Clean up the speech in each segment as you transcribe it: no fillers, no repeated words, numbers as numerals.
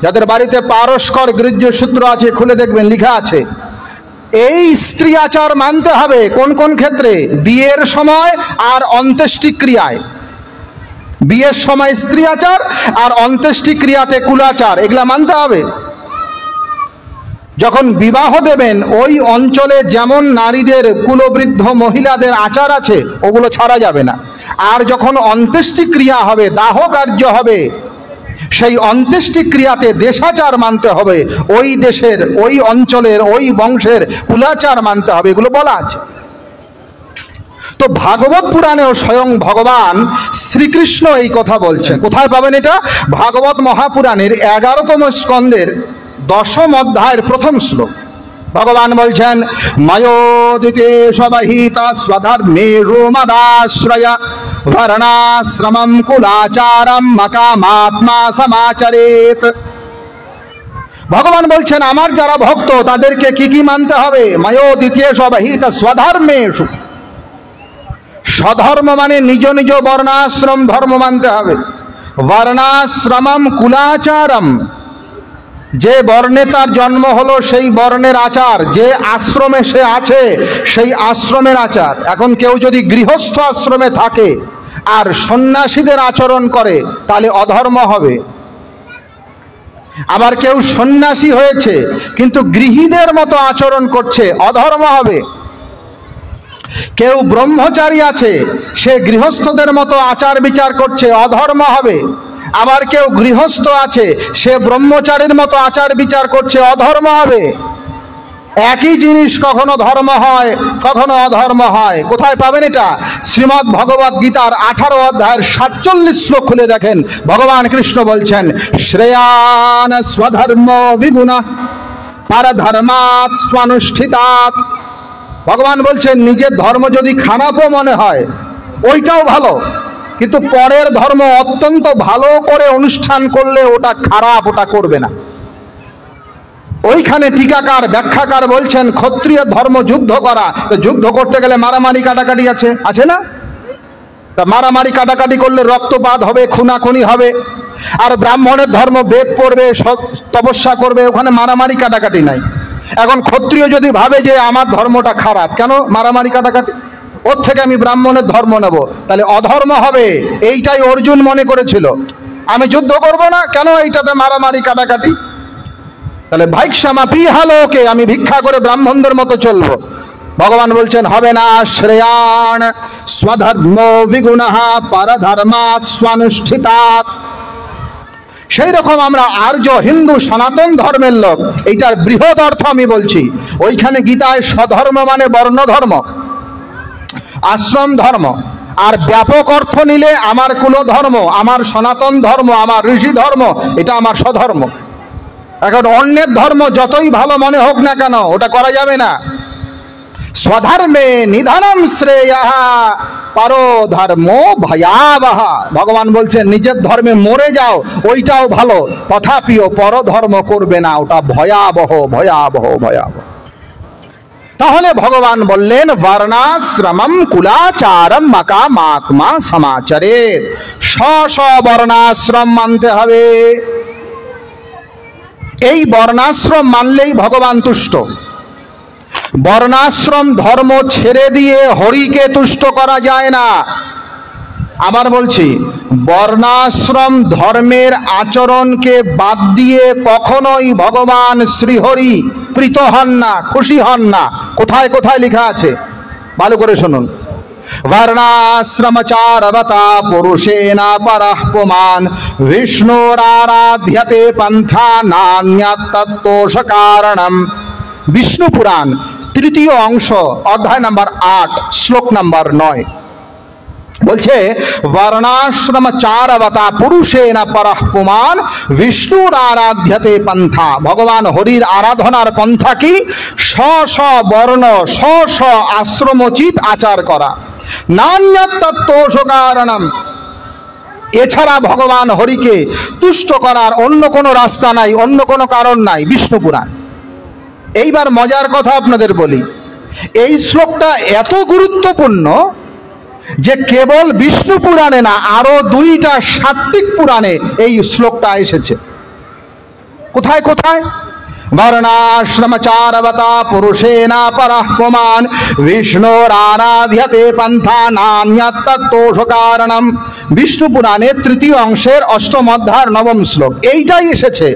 যাদের বাড়িতে পারস্কর গৃহ্য সূত্র আছে খুলে দেখবেন লেখা আছে এই স্ত্রী আচার মানতে হবে কোন কোন ক্ষেত্রে? বিয়ের সময় আর অন্ত্যেষ্টিক্রিয়ায়। বিয়ের সময় স্ত্রী আচার আর অন্ত্যেষ্টিক্রিয়াতে কুলাচার, এগুলা মানতে হবে। যখন বিবাহ দেবেন ওই অঞ্চলে যেমন নারীদের কুলবৃদ্ধ মহিলাদের আচার আছে ওগুলো ছাড়া যাবে না। আর যখন অন্ত্যেষ্টিক্রিয়া হবে, দাহ কার্য হবে, সেই অন্ত্যেষ্টিক্রিয়াতে দেশাচার মানতে হবে, ওই দেশের, ওই অঞ্চলের, ওই বংশের কুলাচার মানতে হবে, এগুলো বলা আছে। তো ভাগবত পুরাণেও স্বয়ং ভগবান শ্রীকৃষ্ণ এই কথা বলছেন। কোথায় পাবেন এটা? ভাগবত মহাপুরাণের 11তম স্কন্ধের 10ম অধ্যায়ের প্রথম শ্লোক। ভগবান বলছেন ময়োদিতে সবহিতা স্বধর্মেষু মদাশ্রয়া বর্ণাশ্রমম কুলাচারম মকামাত্মা সমাচরেত। ভগবান বলছেন আমার যারা ভক্ত তাদেরকে কি কি মানতে হবে? ময়োদিতে সবহিতা স্বধর্মেষু, স্বধর্ম মানে নিজ নিজ বর্ণাশ্রম ধর্ম মানতে হবে। বর্ণাশ্রমম কুলাচারম, যে বর্ণে তার জন্ম হলো সেই বর্ণের আচার, যে আশ্রমে সে আছে সেই আশ্রমের আচার। এখন কেউ যদি গৃহস্থ আশ্রমে থাকে আর সন্ন্যাসীদের আচরণ করে তাহলে অধর্ম হবে। আবার কেউ সন্ন্যাসী হয়েছে কিন্তু গৃহীদের মতো আচরণ করছে, অধর্ম হবে। কেউ ব্রহ্মচারী আছে, সে গৃহস্থদের মতো আচার বিচার করছে, অধর্ম হবে। আবার কেউ গৃহস্থ আছে, সে ব্রহ্মচারীর মতো আচার বিচার করছে, অধর্ম হবে। একই জিনিস কখনো ধর্ম হয় কখনো অধর্ম হয়। কোথায় পাবেন এটা? শ্রীমদ্ ভগবদ গীতার 18 অধ্যায়ের 47 শ্লোক খুলে দেখেন। ভগবান কৃষ্ণ বলছেন শ্রেয়ান স্বধর্ম বিগুণা পরধর্মাৎ স্বানুষ্ঠিতাৎ। ভগবান বলছেন নিজের ধর্ম যদি খারাপও মনে হয় ওইটাও ভালো, কিন্তু পরের ধর্ম অত্যন্ত ভালো করে অনুষ্ঠান করলে ওটা খারাপ, ওটা করবে না। ওইখানে টিকাকার ব্যাখ্যাকার বলছেন ক্ষত্রিয় ধর্ম যুদ্ধ করা, যুদ্ধ করতে গেলে মারামারি কাটাকাটি আছে না? তা মারামারি কাটাকাটি করলে রক্তপাত হবে, খুনাখুনি হবে। আর ব্রাহ্মণের ধর্ম বেদ পড়বে, তপস্যা করবে, ওখানে মারামারি কাটাকাটি নাই। এখন ক্ষত্রিয় যদি ভাবে যে আমার ধর্মটা খারাপ, কেন মারামারি কাটাকাটি, ওর থেকে আমি ব্রাহ্মণের ধর্ম নেব, তাহলে অধর্ম হবে। এইটাই অর্জুন মনে করেছিল, আমি যুদ্ধ করব না, কেন এইটাতে মারামারি কাটাকাটি। তাহলে ভাইক্ষামাপি হালোকে, আমি ভিক্ষা করে ব্রাহ্মণদের মতো চলবো। ভগবান বলছেন হবে না। শ্রেয়াণ স্বধর্ম বিগুণঃ পরধর্মাৎ স্বানুষ্ঠিতাৎ। সেই রকম আমরা আর্য হিন্দু সনাতন ধর্মের লোক, এইটার বৃহৎ অর্থ আমি বলছি। ওইখানে গীতায় স্বধর্ম মানে বর্ণ ধর্ম, আশ্রম ধর্ম, আর ব্যাপক অর্থ নিলে আমার কুল ধর্ম, আমার সনাতন ধর্ম, আমার ঋষি ধর্ম, এটা আমার স্বধর্ম। এখন অন্যের ধর্ম যতই ভালো মনে হোক না কেন ওটা করা যাবে না। স্বধর্মে নিধনম শ্রেয়ঃ পরো ধর্ম ভয়াবহ। ভগবান বলছেন নিজের ধর্মে মরে যাও, ওইটাও ভালো, তথাপিও পরধর্ম করবে না, ওটা ভয়াবহ ভয়াবহ ভয়াবহ। তাহলে ভগবান বললেন বর্ণাশ্রমম কুলাচারম মকামাত্মা সমাচরেৎ। স্ব বর্ণাশ্রম মানতে হবে। এই বর্ণাশ্রম মানলেই ভগবান তুষ্ট। বর্ণাশ্রম ধর্ম ছেড়ে দিয়ে হরিকে তুষ্ট করা যায় না। আবার বলছি, বর্ণাশ্রম ধর্মের আচরণকে বাদ দিয়ে কখনোই ভগবান শ্রীহরি প্রীত হন না, খুশি হন না। কোথায় কোথায় লেখা আছে ভালো করে শুনুন। বর্ণাশ্রমচারবতা পুরুষেণ পরঃ পুমাन् বিষ্ণুরারাধ্যতে পন্থা নান্যৎ তত্তোষ কারণম। বিষ্ণু পুরাণ 3য় অংশ অধ্যায় নাম্বার 8 শ্লোক নাম্বার 9 বলছে বর্ণাশ্রমচারবতা পুরুষেণ পরঃ পুমাन् বিষ্ণুরারাধ্যতে পন্থা। ভগবান হরির আরাধনার পন্থা কি? স্ব বর্ণ স্ব আশ্রমোচিত আচার করা। নান্যৎ তত্তোষ কারণম। এছাড়া ভগবান হরিকে তুষ্ট করার অন্য কোনো রাস্তা নাই, অন্য কোনো কারণ নাই। বিষ্ণু পুরাণ। এইবার মজার কথা আপনাদের বলি, এই শ্লোকটা এত গুরুত্বপূর্ণ যে কেবল বিষ্ণু পুরাণে না, আরো 2টা সাত্বিক পুরাণে এই শ্লোকটা এসেছে। কোথায় কোথায়? বর্ণাশ্রমচারবতা পুরুষেনা পরঃ পুমাन् বিষ্ণুরারাধ্যতে পন্থা নান্যৎ তত্ত্বোষ কারণম। বিষ্ণু পুরাণের তৃতীয় অংশের অষ্টম অধ্যায়ের নবম শ্লোক এইটাই এসেছে।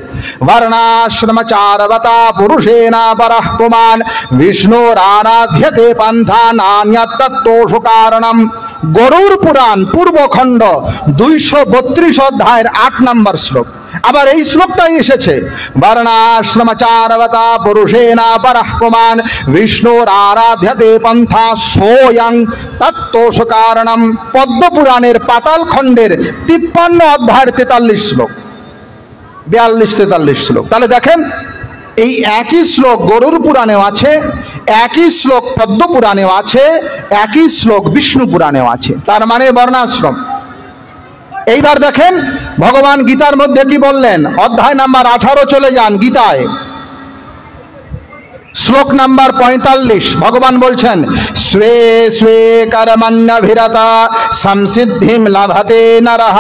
বর্ণাশ্রমচারবতা পুরুষেনা পরঃ পুমাन् বিষ্ণুরারাধ্যতে পন্থা নান্যৎ তত্ত্বোষ কারণম। গরুড় পুরাণ পূর্বখণ্ড 232 অধ্যায়ের 8 নম্বর শ্লোক। আবার এই শ্লোকটাই এসেছে, বর্ণাশ্রমচারবতা পুরুষেনা পরঃ পুমাन् বিষ্ণুর আরাধ্যতে পন্থা সোয়ং তত্ত্বোষ কারণম। পদ্ম পুরাণের পাতাল খণ্ডের 53 অধ্যায়ের 43 শ্লোক, 42-43 শ্লোক। তাহলে দেখেন, এই একই শ্লোক গরুড় পুরাণেও আছে, একই শ্লোক পদ্ম পুরাণেও আছে, একই শ্লোক বিষ্ণু পুরাণেও আছে। তার মানে বর্ণাশ্রম। এইবার দেখেন ভগবান গীতার মধ্যে কি বললেন। অধ্যায় নাম্বার 18 চলে যান গীতায়, শ্লোক নাম্বার 45। ভগবান বলছেন, স্বে স্বে কর্মণ্যভিরতা সংসিদ্ধিম লভতে নরঃ।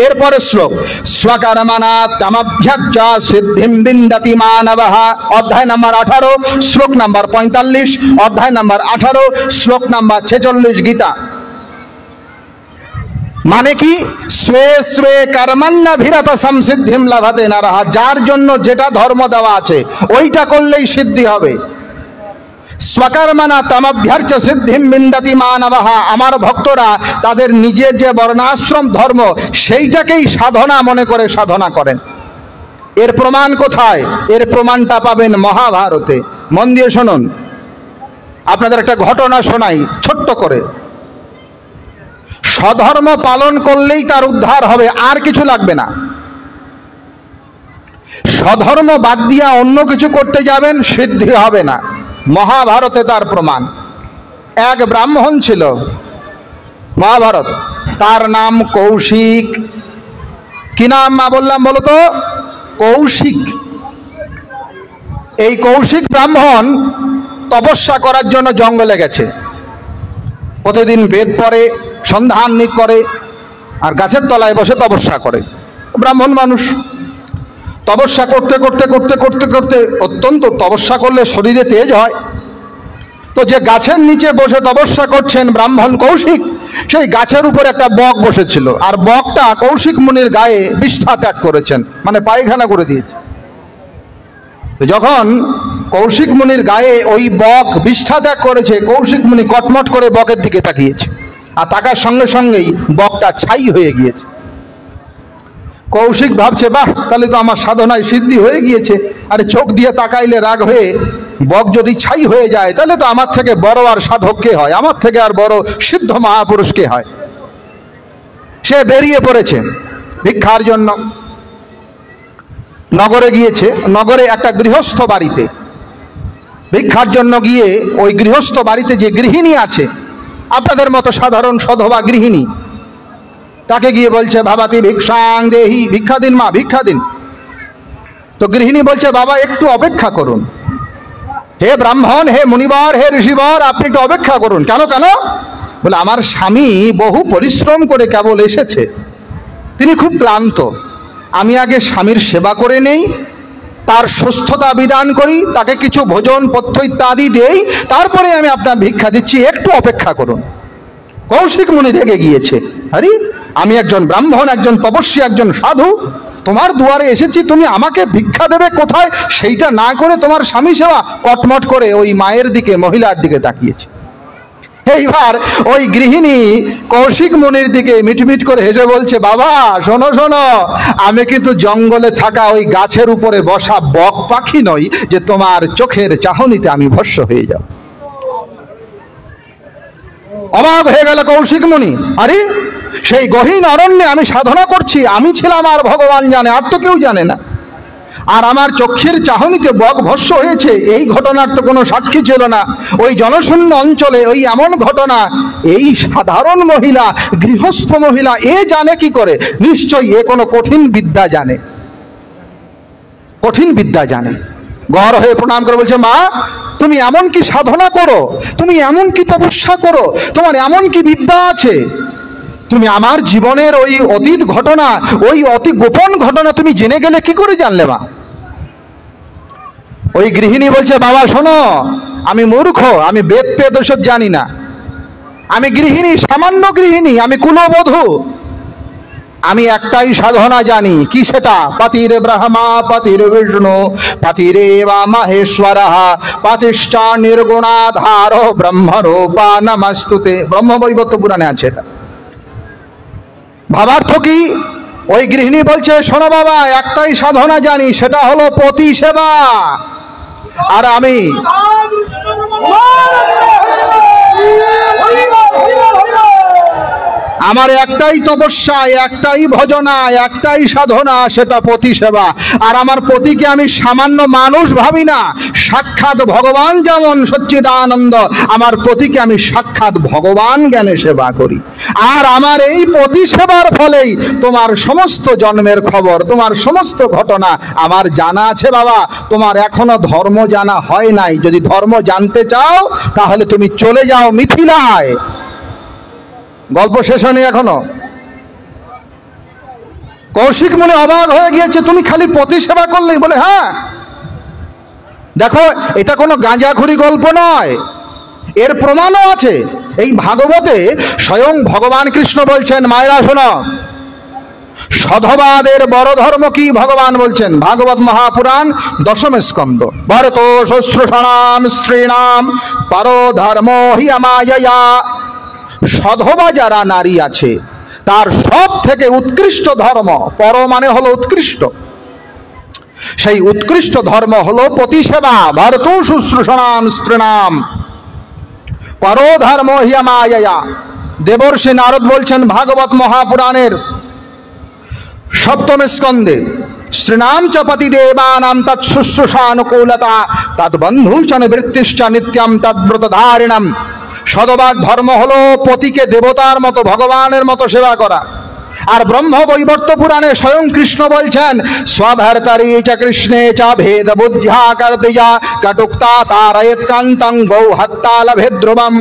এরপরে শ্লোক, স্বকর্মণা তমভ্যর্চ্য সিদ্ধিম বিন্দতি মানবঃ। অধ্যায় নাম্বার 18 শ্লোক নাম্বার 45, অধ্যায় নাম্বার 18 শ্লোক নাম্বার 46 গীতা। মানে কি? স্বে স্বে কর্মণ্যভিরত সংসিদ্ধিম লভতে নরঃ। যার জন্য যেটা ধর্ম দেওয়া আছে ওইটা করলেই সিদ্ধি হবে। স্বকর্মণা তমভ্যর্চ্য সিদ্ধিম বিন্দতি মানবঃ। আমার ভক্তরা তাদের নিজের যে বর্ণাশ্রম ধর্ম সেইটাকেই সাধনা মনে করে সাধনা করেন। এর প্রমাণ কোথায়? এর প্রমাণটা পাবেন মহাভারতে। মন দিয়ে শুনুন, আপনাদের একটা ঘটনা শোনাই ছোট্ট করে। স্বধর্ম পালন করলেই তার উদ্ধার হবে, আর কিছু লাগবে না। স্বধর্ম বাদ দিয়া অন্য কিছু করতে যাবেন, সিদ্ধি হবে না। মহাভারতে তার প্রমাণ। এক ব্রাহ্মণ ছিল, মহাভারত, তার নাম কৌশিক। কি নাম মা বললাম বলো তো? কৌশিক। এই কৌশিক ব্রাহ্মণ তপস্যা করার জন্য জঙ্গলে গেছে। প্রতিদিন বেদ পড়ে, সন্ধান করে, আর গাছের তলায় বসে তপস্যা করে। ব্রাহ্মণ মানুষ তপস্যা করতে করতে করতে করতে করতে অত্যন্ত তপস্যা করলে শরীরে তেজ হয়। তো যে গাছের নিচে বসে তপস্যা করছেন ব্রাহ্মণ কৌশিক, সেই গাছের উপর একটা বক বসেছিল, আর বকটা কৌশিক মুনির গায়ে বিষ্ঠা ত্যাগ করেছেন, মানে পায়খানা করে দিয়েছে। যখন কৌশিক মুনির গায়ে ওই বক বিষ্ঠা ত্যাগ করেছে, কৌশিক মুনি কটমট করে বকের দিকে তাকিয়েছে, আর তাকার সঙ্গে সঙ্গেই বকটা ছাই হয়ে গিয়েছে। কৌশিক ভাবছে, বাহ, তাহলে তো আমার সাধনায় সিদ্ধি হয়ে গিয়েছে। আরে চোখ দিয়ে তাকাইলে রাগ হয়ে বক যদি ছাই হয়ে যায়, তাহলে তো আমার থেকে বড় আর সাধক কে হয়, আমার থেকে আর বড় সিদ্ধ মহাপুরুষ কে হয়। সে বেরিয়ে পড়েছে ভিক্ষার জন্য। নগরে গিয়েছে, নগরে একটা গৃহস্থ বাড়িতে ভিক্ষার জন্য গিয়ে ওই গৃহস্থ বাড়িতে যে গৃহিণী আছে, আপনাদের মতো সাধারণ সধবা গৃহিণী, তাকে গিয়ে বলছে, ভাবাতি ভিক্ষাং দেহি, ভিক্ষা দিন মা, ভিক্ষা দিন। তো গৃহিণী বলছে, বাবা একটু অপেক্ষা করুন, হে ব্রাহ্মণ, হে মুনিবর, হে ঋষিবর, আপনি একটু অপেক্ষা করুন। কেন কেন? বলে, আমার স্বামী বহু পরিশ্রম করে কেবল এসেছে, তিনি খুব ক্লান্ত। আমি আগে স্বামীর সেবা করে নেই, তার সুস্থতা বিধান করি, তাকে কিছু ভোজন পথ্য ইত্যাদি দেই, তারপরে আমি আপনার ভিক্ষা দিচ্ছি, একটু অপেক্ষা করুন। কৌশিক মুনি রেগে গিয়েছে, আরে আমি একজন ব্রাহ্মণ, একজন তপস্বী, একজন সাধু, তোমার দুয়ারে এসেছি, তুমি আমাকে ভিক্ষা দেবে কোথায়, সেইটা না করে তোমার স্বামী সেবা। কটমট করে ওই মায়ের দিকে, মহিলার দিকে তাকিয়েছে। এইবার ওই গৃহিণী কৌশিক মুনির দিকে মিটমিট করে হেসে বলছে, বাবা শোনো শোনো, আমি কিন্তু জঙ্গলে থাকা ওই গাছের উপরে বসা বক পাখি নই যে তোমার চোখের চাহনিতে আমি ভস্ম হয়ে যাব। অবাক হয়ে গেল কৌশিক মুনি, আরে সেই গহীন অরণ্যে আমি সাধনা করছি, আমি ছিলাম আর ভগবান জানে, আর তো কেউ জানে না, আর আমার চক্ষের চাহনিতে বক ভস্ম হয়েছে, এই ঘটনার তো কোনো সাক্ষী ছিল না। ওই জনশূন্য অঞ্চলে ওই এমন ঘটনা এই সাধারণ মহিলা, গৃহস্থ মহিলা, এ জানে কি করে? নিশ্চয়ই এ কোনো কঠিন বিদ্যা জানে, কঠিন বিদ্যা জানে। গড় হয়ে প্রণাম করে বলছে, মা তুমি এমন কি সাধনা করো, তুমি এমন কি তপস্যা করো, তোমার এমন কি বিদ্যা আছে, তুমি আমার জীবনের ওই অতীত ঘটনা, ওই অতি গোপন ঘটনা তুমি জেনে গেলে কি করে জানলে মা? ওই গৃহিণী বলছে, বাবা শোনো, আমি মূর্খ, আমি বেদ পেদ ওসব জানি না, আমি গৃহিণী, সামান্য গৃহিণী, আমি কুলবধূ, আমি একটাই সাধনা জানি। কি সেটা? পতির ব্রহ্মা পতির বিষ্ণু পতিরেবা মহেশ্বর পতিষ্ঠা নির্গুণাধার ব্রহ্মরূপা নমস্তুতে। ব্রহ্মবৈবর্ত পুরাণে আছে এটা। ভাবার্থ কি? ওই গৃহিণী বলছে, শোনো বাবা, একটাই সাধনা জানি, সেটা হলো পতি সেবা। আর আমি আমার একটাই তপস্যা, একটাই ভজনা, একটাই সাধনা, সেটা পতি সেবা। আর আমার পতিকে আমি সামান্য মানুষ ভাবি না, সাক্ষাৎ ভগবান যেমন সচ্চিদানন্দ, আমার পতিকে আমি সাক্ষাৎ ভগবান জ্ঞানে সেবা করি। আর আমার এই পতি সেবার ফলেই তোমার সমস্ত জন্মের খবর, তোমার সমস্ত ঘটনা আমার জানা আছে বাবা। তোমার এখনো ধর্ম জানা হয় নাই। যদি ধর্ম জানতে চাও তাহলে তুমি চলে যাও মিথিলায়। গল্প শেষ হয়নি এখনো। কৌশিক মনে অবাক হয়ে গিয়েছে, তুমি খালি পতি সেবা করলেই? বলে হ্যাঁ। দেখো, এটা কোনো গাঁজাখুরি গল্প নয়, এর প্রমাণও আছে। এই ভাগবতে স্বয়ং ভগবান কৃষ্ণ বলছেন, মায়েরা শোনো, সধবাদের বড় ধর্ম কি ভগবান বলছেন। ভাগবত মহাপুরাণ দশম স্কন্ধ। ভরত শুশ্রূষাণাম স্ত্রীণাম পরো ধর্ম হি আমায়া। সধবা যারা নারী আছে তার সব থেকে উৎকৃষ্ট ধর্ম, পর মানে হলো উৎকৃষ্ট, সেই উৎকৃষ্ট ধর্ম হলো পতি সেবা। ভরত শুশ্রূষাণাম স্ত্রীণাম পরো ধর্ম হি আমায়া। দেবর্ষি নারদ বলছেন ভাগবত মহাপুরাণের সপ্তম স্কন্ধে, স্ত্রীণাম চ পতি দেবানাম তৎ শুশ্রূষানুকূলতা তদ্বন্ধূষণ বৃত্তিশ্চ নিত্যম তদ্ব্রতধারিণম। সধবার ধর্ম হলো পতিকে দেবতার মতো, ভগবানের মতো সেবা করা। আর ব্রহ্মবৈবর্ত পুরাণে স্বয়ং কৃষ্ণ বলছেন, স্বভর্তারি চ কৃষ্ণে চ ভেদ বুদ্ধ্যা কর্তৃজা কটুক্তা তারয়েৎ কান্তং গৌ হত্যা লভেদ ধ্রুবম।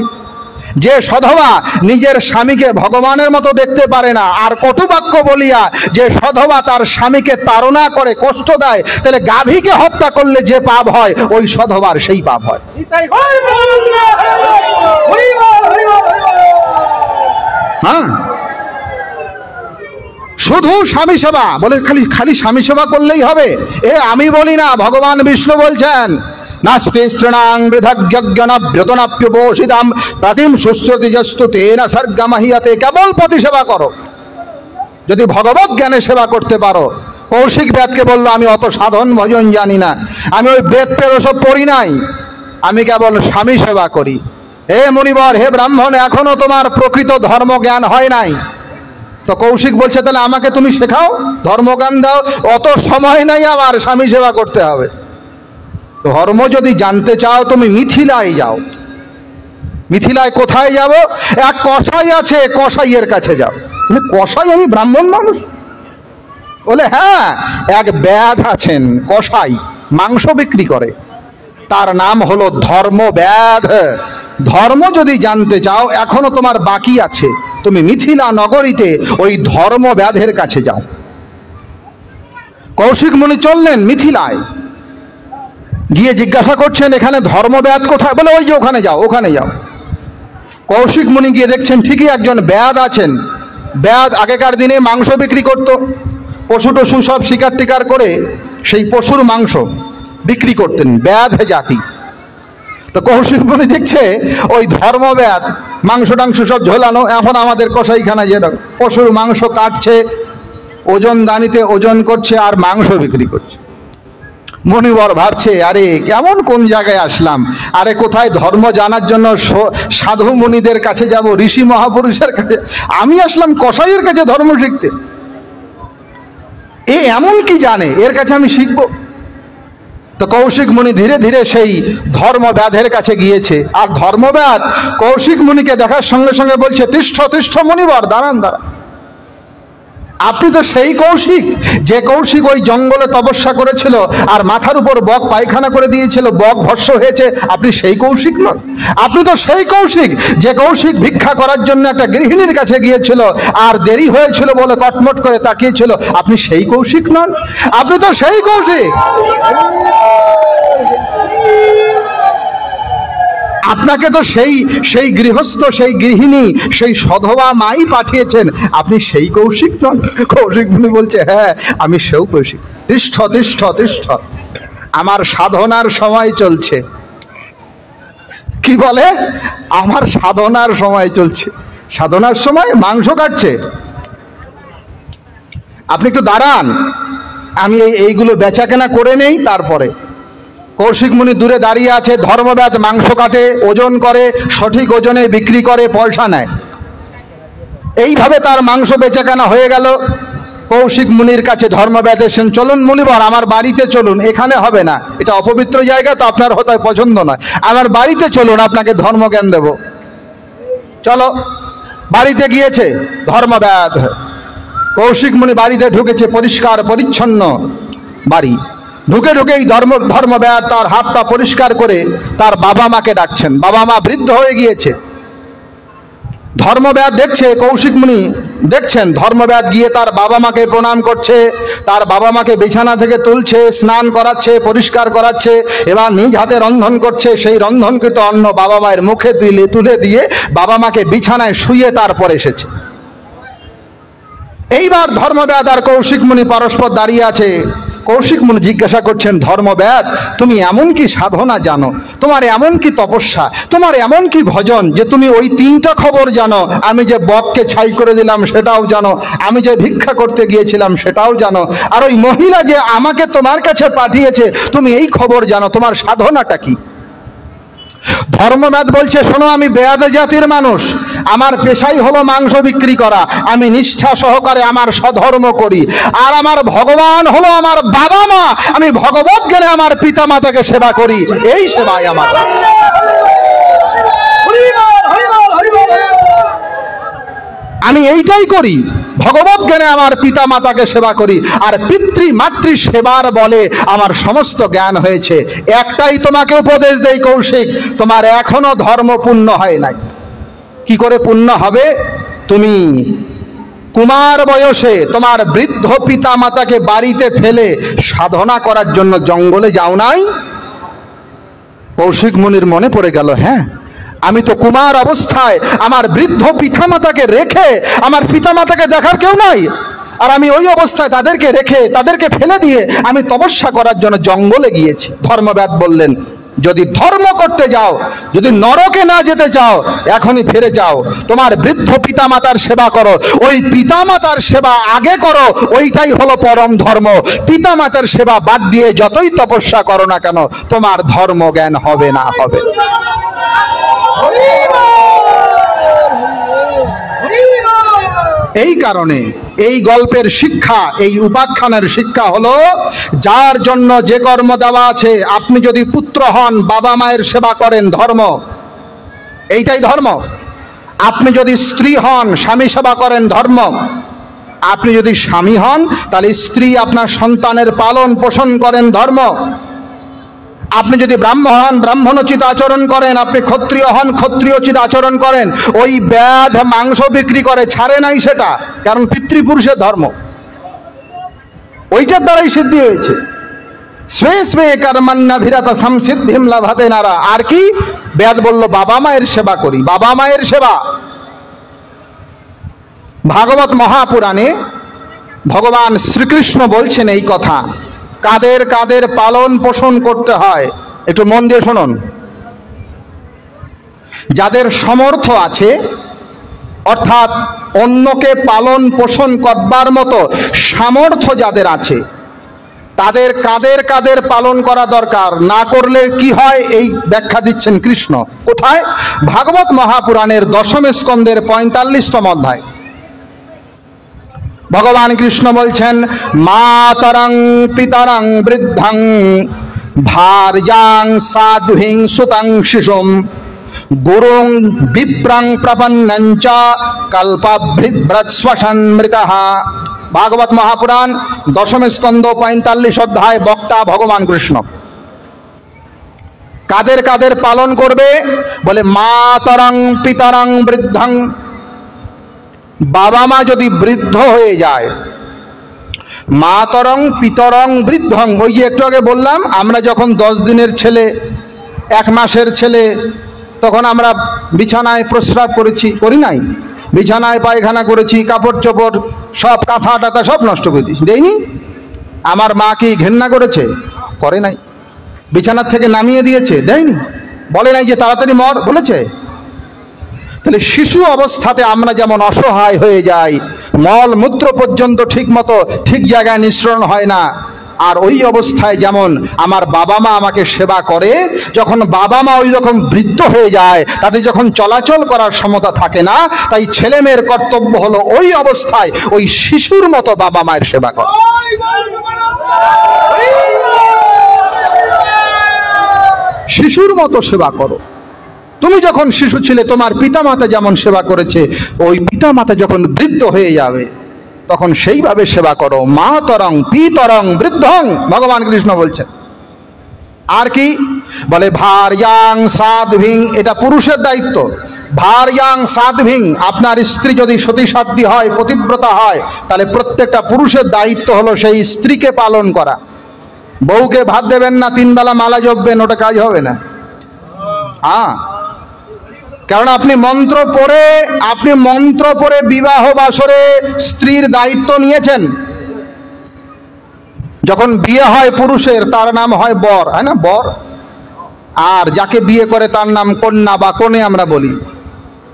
যে সধবা নিজের স্বামীকে ভগবানের মতো দেখতে পারে না, আর কটুবাক্য বলিয়া যে সধবা তার স্বামীকে তাড়না করে, কষ্ট দেয়, তাহলে গাভীকে হত্যা করলে যে পাপ হয়, ওই সধবার সেই পাপ হয়। হ্যাঁ, শুধু স্বামী সেবা বলে খালি স্বামী সেবা করলেই হবে? এ আমি বলি না, ভগবান বিষ্ণু বলছেন, নাস্তি স্ত্রীণাং বৃথগ্যজ্ঞন ব্রতনাপ্যুপোষিতাম প্রতিম সুশ্রুতিজস্তু তেন সর্গমহিয়তে। কেবল পতি সেবা করো। যদি ভগবত জ্ঞানে সেবা করতে পারো। কৌশিক বেদকে বললো, আমি অত সাধন ভজন জানি না, আমি ওই বেদ পেদ ওসব পড়ি নাই, আমি কেবল স্বামী সেবা করি। হে মুনিবর, হে ব্রাহ্মণ, এখনো তোমার প্রকৃত ধর্ম জ্ঞান হয় নাই। তো কৌশিক বলছে, তাহলে আমাকে তুমি শেখাও, ধর্মজ্ঞান দাও। অত সময় নাই আমার, স্বামী সেবা করতে হবে। ধর্ম যদি জানতে চাও তুমি মিথিলায় যাও। মিথিলায় কোথায় যাব? এক কসাই আছে, কসাইয়ের কাছে যাও। কসাই? আমি ব্রাহ্মণ মানুষ? বলে হ্যাঁ, এক ব্যাধ আছেন কসাই, মাংস বিক্রি করে, তার নাম হলো ধর্মব্যাধ। ধর্ম যদি জানতে চাও এখনো তোমার বাকি আছে, তুমি মিথিলা নগরীতে ওই ধর্মব্যাধের কাছে যাও। কৌশিক মুনি চললেন মিথিলায়, গিয়ে জিজ্ঞাসা করছেন, এখানে ধর্মব্যাধ কোথায়? বলে ওই যে ওখানে যাও, ওখানে যাও। কৌশিক মুনি গিয়ে দেখছেন ঠিকই একজন ব্যাধ আছেন। ব্যাধ আগেকার দিনে মাংস বিক্রি করত, পশু টশু সব শিকার টিকার করে সেই পশুর মাংস বিক্রি করতেন, ব্যাধ জাতি। তো কৌশিক মুনি দেখছে ওই ধর্মব্যাধ মাংস টাংস সব ঝোলানো, এখন আমাদের কসাইখানা যেটা পশুর মাংস কাটছে, ওজন দানিতে ওজন করছে আর মাংস বিক্রি করছে। মনিবর ভাবছে, আরে কেমন কোন জায়গায় আসলাম, আরে কোথায় ধর্ম জানার জন্য সাধু মুনিদের কাছে যাব, ঋষি মহাপুরুষের কাছে, আমি আসলাম কসাইয়ের কাছে ধর্ম শিখতে। এ এমন কি জানে, এর কাছে আমি শিখবো? তো কৌশিক মুনি ধীরে ধীরে সেই ধর্মব্যাধের কাছে গিয়েছে। আর ধর্মব্যাধ কৌশিক মুনিকে দেখার সঙ্গে সঙ্গে বলছে, তিষ্ঠ তিষ্ঠ মুনিবর, দাঁড়ান দাঁড়ান, আপনি তো সেই কৌশিক, যে কৌশিক ওই জঙ্গলে তপস্যা করেছিল আর মাথার উপর বক পায়খানা করে দিয়েছিল, বক ভস্ম হয়েছে। আপনি সেই কৌশিক নন? আপনি তো সেই কৌশিক যে কৌশিক ভিক্ষা করার জন্য একটা গৃহিণীর কাছে গিয়েছিল আর দেরি হয়েছিল বলে কটমট করে তাকিয়েছিল। আপনি সেই কৌশিক নন? আপনি তো সেই কৌশিক। আপনাকে তো সেই গৃহস্থ, সেই গৃহিণী, সেই সধবা মাই পাঠিয়েছেন, আপনি সেই কৌশিক নন? কৌশিক মুনি বলছে, হ্যাঁ আমি সেও কৌশিক। তিষ্ঠ তিষ্ঠ তিষ্ঠ, আমার সাধনার সময় চলছে। কি বলে? আমার সাধনার সময় চলছে। সাধনার সময় মাংস কাটছে? আপনি একটু দাঁড়ান, আমি এইগুলো বেচাকেনা করে নেই, তারপরে। কৌশিক মুনি দূরে দাঁড়িয়ে আছে, ধর্মব্যাদ মাংস কাটে, ওজন করে, সঠিক ওজনে বিক্রি করে, পয়সা নেয়। এইভাবে তার মাংস বেচাকেনা হয়ে গেল। কৌশিক মুনির কাছে ধর্মব্যাদ এসেছেন, চলুন মুনিবর আমার বাড়িতে চলুন, এখানে হবে না, এটা অপবিত্র জায়গা, তো আপনার হয়তো পছন্দ নয়, আমার বাড়িতে চলুন, আপনাকে ধর্মজ্ঞান দেব। চলো। বাড়িতে গিয়েছে ধর্মব্যাদ। কৌশিক মুনি বাড়িতে ঢুকেছে, পরিষ্কার পরিচ্ছন্ন বাড়ি। ঢুকেই ধর্মব্যাদ তার হাত পা পরিষ্কার করে তার বাবা মাকে ডাকছেন। বাবা মা বৃদ্ধ হয়ে গিয়েছে। ধর্মব্যাদ দেখছে, কৌশিক মুনি দেখছেন, ধর্মব্যাদ গিয়ে তার বাবা মাকে প্রণাম করছে, তার বাবা মাকে বিছানা থেকে তুলছে, স্নান করাচ্ছে, পরিষ্কার করাচ্ছে, এবার নিজ হাতে রন্ধন করছে। সেই রন্ধনকৃত অন্ন বাবা মায়ের মুখে তুলে দিয়ে বাবা মাকে বিছানায় শুয়ে তারপর এসেছে। এইবার ধর্মব্যাদ আর কৌশিক মুনি পরস্পর দাঁড়িয়ে আছে। কৌশিক মুনি জিজ্ঞাসা করছেন, ধর্মব্যাদ তুমি এমন কি সাধনা জানো, তোমার এমন কি তপস্যা, তোমার এমন কি ভজন যে তুমি ওই 3টা খবর জানো? আমি যে বককে ছাই করে দিলাম সেটাও জানো, আমি যে ভিক্ষা করতে গিয়েছিলাম সেটাও জানো, আর ওই মহিলা যে আমাকে তোমার কাছে পাঠিয়েছে তুমি এই খবর জানো, তোমার সাধনাটা কি? ধর্মব্যাদ বলছে, শোনো, আমি বেয়াদ জাতির মানুষ, আমার পেশাই হলো মাংস বিক্রি করা, আমি নিষ্ঠা সহকারে আমার স্বধর্ম করি, আর আমার ভগবান হলো আমার বাবা মা, আমি ভগবত জ্ঞানে আমার পিতা মাতাকে সেবা করি, এই সেবাই আমার। আমি এইটাই করি, ভগবত জ্ঞানে আমার পিতা মাতাকে সেবা করি, আর পিতৃ মাতৃ সেবার বলে আমার সমস্ত জ্ঞান হয়েছে। একটাই তোমাকে উপদেশ দেই কৌশিক, তোমার এখনো ধর্ম পূর্ণ হয় নাই। কি করে পূর্ণ হবে? তুমি কুমার বয়সে তোমার বৃদ্ধ পিতা মাতাকে বাড়িতে ফেলে সাধনা করার জন্য জঙ্গলে যাও নাই? কৌশিক মুনির মনে পড়ে গেল, হ্যাঁ আমি তো কুমার অবস্থায় আমার বৃদ্ধ পিতামাতাকে রেখে, আমার পিতামাতাকে দেখার কেউ নাই, আর আমি ওই অবস্থায় তাদেরকে রেখে, তাদেরকে ফেলে দিয়ে আমি তপস্যা করার জন্য জঙ্গলে গিয়েছি। ধর্মব্যাদ বললেন, যদি ধর্ম করতে যাও, যদি নরকে না যেতে চাও, এখনই ফিরে যাও, তোমার বৃদ্ধ পিতামাতার সেবা করো, ওই পিতামাতার সেবা আগে করো, ওইটাই হলো পরম ধর্ম। পিতামাতার সেবা বাদ দিয়ে যতই তপস্যা করো না কেন, তোমার ধর্ম জ্ঞান হবে না হবে। এই কারণে এই গল্পের শিক্ষা, এই উপাখ্যানের শিক্ষা হলো, যার জন্য যে কর্ম দেওয়া আছে, আপনি যদি পুত্র হন বাবা মায়ের সেবা করেন, ধর্ম, এইটাই ধর্ম। আপনি যদি স্ত্রী হন স্বামী সেবা করেন, ধর্ম। আপনি যদি স্বামী হন তাহলে স্ত্রী আপনার সন্তানের পালন পোষণ করেন, ধর্ম। আপনি যদি ব্রাহ্মণ হন ব্রাহ্মণোচিত আচরণ করেন, আপনি ক্ষত্রিয় হন ক্ষত্রিয়োচিত আচরণ করেন। ওই ব্যাধ মাংস বিক্রি করে ছাড়ে নাই সেটা, কারণ পিতৃপুরুষের ধর্ম, ওইটার দ্বারাই সিদ্ধি হয়েছে। স্বে স্বে কর্মণ্যভিরত সংসিদ্ধিম লভতে নারা। আর কি বেদ বলল? বাবা মায়ের সেবা করি, বাবা মায়ের সেবা। ভাগবত মহাপুরাণে ভগবান শ্রীকৃষ্ণ বলছেন এই কথা, কাদের কাদের পালন পোষণ করতে হয়, একটু মন দিয়ে শুনুন। যাদের সমর্থ আছে, অর্থাৎ অন্যকে পালন পোষণ করবার মতো সামর্থ্য যাদের আছে, তাদের কাদের কাদের পালন করা দরকার, না করলে কি হয় এই ব্যাখ্যা দিচ্ছেন কৃষ্ণ। কোথায়? ভাগবত মহাপুরাণের 10ম স্কন্ধের 45তম অধ্যায়। ভগবান কৃষ্ণ বলছেন, মাতরং পিতরং বৃদ্ধং ভার্যাং সাধুহিং সুতং শিশুম গুরুং বিপ্রং প্রপন্নঞ্চ কল্পভৃদ্ভ্রৎস্বসন্মৃতঃ। ভাগবত মহাপুরাণ 10ম স্কন্ধ 45 অধ্যায়, বক্তা ভগবান কৃষ্ণ। কাদের কাদের পালন করবে? বলে মাতরং পিতরং বৃদ্ধং, বাবা মা যদি বৃদ্ধ হয়ে যায়, মাতরং পিতরং বৃদ্ধং, ওই যে একটু আগে বললাম, আমরা যখন 10 দিনের ছেলে, 1 মাসের ছেলে, তখন আমরা বিছানায় প্রস্রাব করেছি, করি নাই? বিছানায় পায়খানা করেছি, কাপড় চোপড় সব কাঁথা টাথা সব নষ্ট করে দিয়েছি, দেয়নি? আমার মা কি ঘেন্না করেছে? করে নাই। বিছানার থেকে নামিয়ে দিয়েছে? দেয়নি। বলে নাই যে তাড়াতাড়ি মর, বলেছে? তাহলে শিশু অবস্থাতে আমরা যেমন অসহায় হয়ে যাই, মল মূত্র পর্যন্ত ঠিক মতো ঠিক জায়গায় নিঃসরণ হয় না, আর ওই অবস্থায় যেমন আমার বাবা মা আমাকে সেবা করে, যখন বাবা মা ওই রকম বৃদ্ধ হয়ে যায়, তাদের যখন চলাচল করার ক্ষমতা থাকে না, তাই ছেলে মেয়ের কর্তব্য হলো ওই অবস্থায় ওই শিশুর মতো বাবা মায়ের সেবা করা। শিশুর মতো সেবা করো। তুমি যখন শিশু ছিলে তোমার পিতামাতা যেমন সেবা করেছে, ওই পিতামাতা যখন বৃদ্ধ হয়ে যাবে তখন সেইভাবে সেবা করো। মা তরং পিতরং বৃদ্ধং, ভগবান কৃষ্ণ বলছেন। আর কি বলে? ভার্যাং সাধ্ভিং, এটা পুরুষের দায়িত্ব। ভার্যাং সাধ্ভিং, আপনার স্ত্রী যদি সতী সাধ্বী হয়, পতিব্রতা হয়, তাহলে প্রত্যেকটা পুরুষের দায়িত্ব হলো সেই স্ত্রীকে পালন করা। বউকে ভাত দেবেন না, 3 বেলা মালা জপবেন, ওটা কাজ হবে না। হ্যাঁ, কারণ আপনি মন্ত্র পড়ে বিবাহ বাসরে স্ত্রীর দায়িত্ব নিয়েছেন। যখন বিয়ে হয় পুরুষের, তার নাম হয় বর, হয় না? বর। আর যাকে বিয়ে করে তার নাম কন্যা বা কনে আমরা বলি।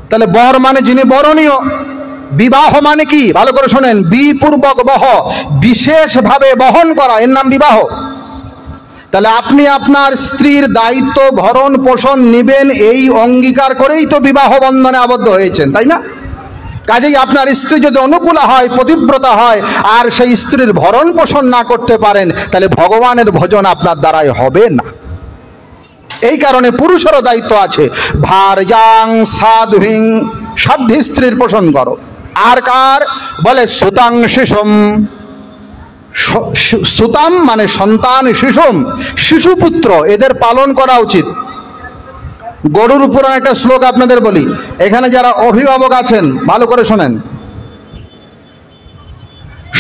তাহলে বর মানে যিনি বরণীয়। বিবাহ মানে কি? ভালো করে শোনেন, বিপূর্বক বহ, বিশেষভাবে বহন করা, এর নাম বিবাহ। তাহলে আপনি আপনার স্ত্রীর দায়িত্ব ভরণ পোষণ নেবেন, এই অঙ্গীকার করেই তো বিবাহ বন্ধনে আবদ্ধ হয়েছেন, তাই না? কাজেই আপনার স্ত্রী যদি অনুকূলা হয়, পতিব্রতা হয়, আর সেই স্ত্রীর ভরণ পোষণ না করতে পারেন, তাহলে ভগবানের ভজন আপনার দ্বারাই হবে না। এই কারণে পুরুষেরও দায়িত্ব আছে। ভার্যাং সাধ্বিং, সাধ্বী স্ত্রীর পোষণ করো। আর কার বলে? সুতাং শিশুম, সুতাম মানে সন্তান, শিশুম শিশুপুত্র, এদের পালন করা উচিত। গরুর উপর একটা শ্লোক আপনাদের বলি, এখানে যারা অভিভাবক আছেন ভালো করে শোনেন।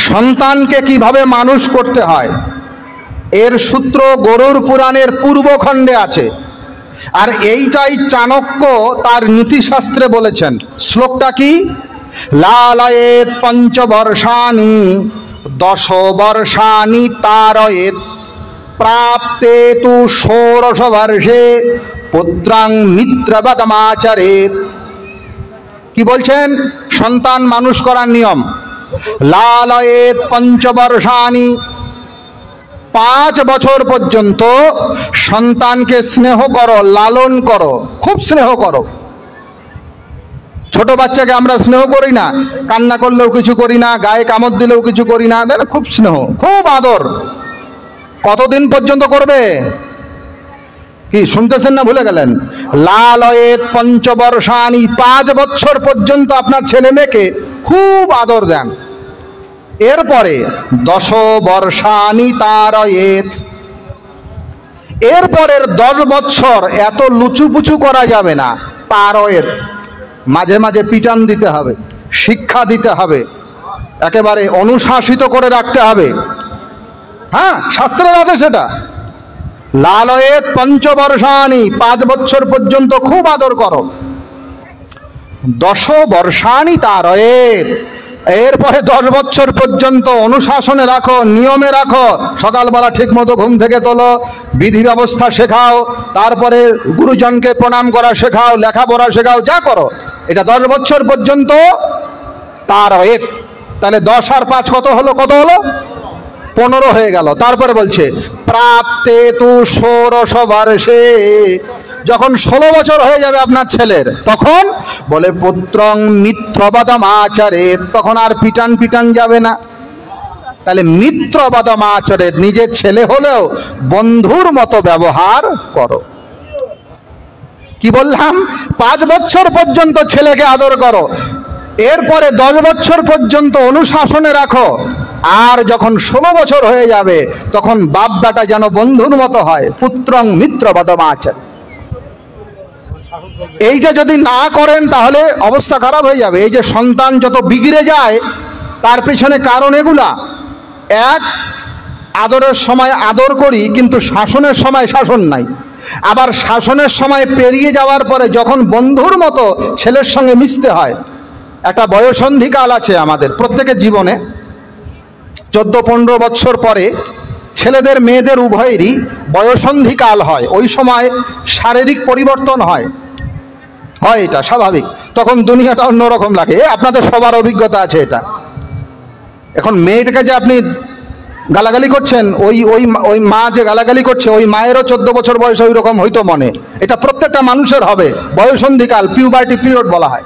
সন্তানকে কিভাবে মানুষ করতে হয় এর সূত্র গরুর পুরাণের পূর্বখণ্ডে আছে, আর এইটাই চাণক্য তার নীতিশাস্ত্রে বলেছেন। শ্লোকটা কি? লালয়েত পঞ্চবর্ষাণি 10 বর্ষাণি তারয়েত, প্রাপ্তে তু 16 বর্ষে পুত্রাং মিত্রবদমাচরেত। কি বলছেন? সন্তান মানুষ করার নিয়ম। লালয়েত পঞ্চবর্ষাণি, 5 বছর পর্যন্ত সন্তানকে স্নেহ করো, লালন করো, খুব স্নেহ করো। ছোট বাচ্চাকে আমরা স্নেহ করি না, কান্না করলেও কিছু করি না, গায়ে কামড় দিলেও কিছু করি না, খুব স্নেহ, খুব আদর। কতদিন পর্যন্ত করবে? কি শুনতেছেন না, ভুলে গেলেন? লালয়েত পঞ্চবর্ষাণি, 5 বছর পর্যন্ত আপনার ছেলে মেয়েকে খুব আদর দেন। এরপরে 10 বর্ষাণি তারয়েত, এরপরের 10 বছর এত লুচুপুচু করা যাবে না। তারয়েত, মাঝে মাঝে পিটান দিতে হবে, শিক্ষা দিতে হবে, একেবারে অনুশাসিত করে রাখতে হবে। হ্যাঁ, শাস্ত্রের আদেশ এটা। লালয়েত পঞ্চবর্ষাণি, 5 বছর পর্যন্ত খুব আদর করো। 10 বর্ষাণি তারয়েত, এরপরে 10 বছর পর্যন্ত অনুশাসনে রাখো, নিয়মে রাখো। সকালবেলা ঠিক মতো ঘুম থেকে তোলো, বিধি ব্যবস্থা শেখাও, তারপরে গুরুজনকে প্রণাম করা শেখাও, লেখাপড়া শেখাও, যা করো। এটা 10 বছর পর্যন্ত তারয়েত। তাহলে 10 আর 5 কত হলো? 15 হয়ে গেল। তারপরে বলছে প্রাপ্তে তু 16 বর্ষে, যখন 16 বছর হয়ে যাবে আপনার ছেলের, তখন বলে পুত্রং মিত্রবদমাচরেত, তখন আর পিটান যাবে না। তাহলে মিত্রবদমাচরেত, নিজের ছেলে হলেও বন্ধুর মতো ব্যবহার করো। কি বললাম? 5 বছর পর্যন্ত ছেলেকে আদর করো, এরপরে 10 বছর পর্যন্ত অনুশাসনে রাখো, আর যখন 16 বছর হয়ে যাবে তখন বাপ বেটা যেন বন্ধুর মতো হয়। পুত্রং মিত্রবদমাচরেত, এইটা যদি না করেন তাহলে অবস্থা খারাপ হয়ে যাবে। এই যে সন্তান যত বিগড়ে যায় তার পেছনে কারণ এগুলা। এক, আদরের সময় আদর করি কিন্তু শাসনের সময় শাসন নাই। আবার শাসনের সময় পেরিয়ে যাওয়ার পরে যখন বন্ধুর মতো ছেলের সঙ্গে মিশতে হয়, একটা বয়সন্ধিকাল আছে আমাদের প্রত্যেকের জীবনে। 14-15 বছর পরে ছেলেদের মেয়েদের উভয়েরই বয়সন্ধিকাল হয়। ওই সময় শারীরিক পরিবর্তন হয়, এটা স্বাভাবিক। তখন দুনিয়াটা অন্যরকম লাগে। আপনাদের সবার অভিজ্ঞতা আছে এটা। এখন মেয়েটাকে যে আপনি গালাগালি করছেন, ওই মা যে গালাগালি করছে, ওই মায়েরও 14 বছর বয়স ওই রকম হয়তো মনে। এটা প্রত্যেকটা মানুষের হবে, বয়সন্ধিকাল, পিউবার্টি পিরিয়ড বলা হয়।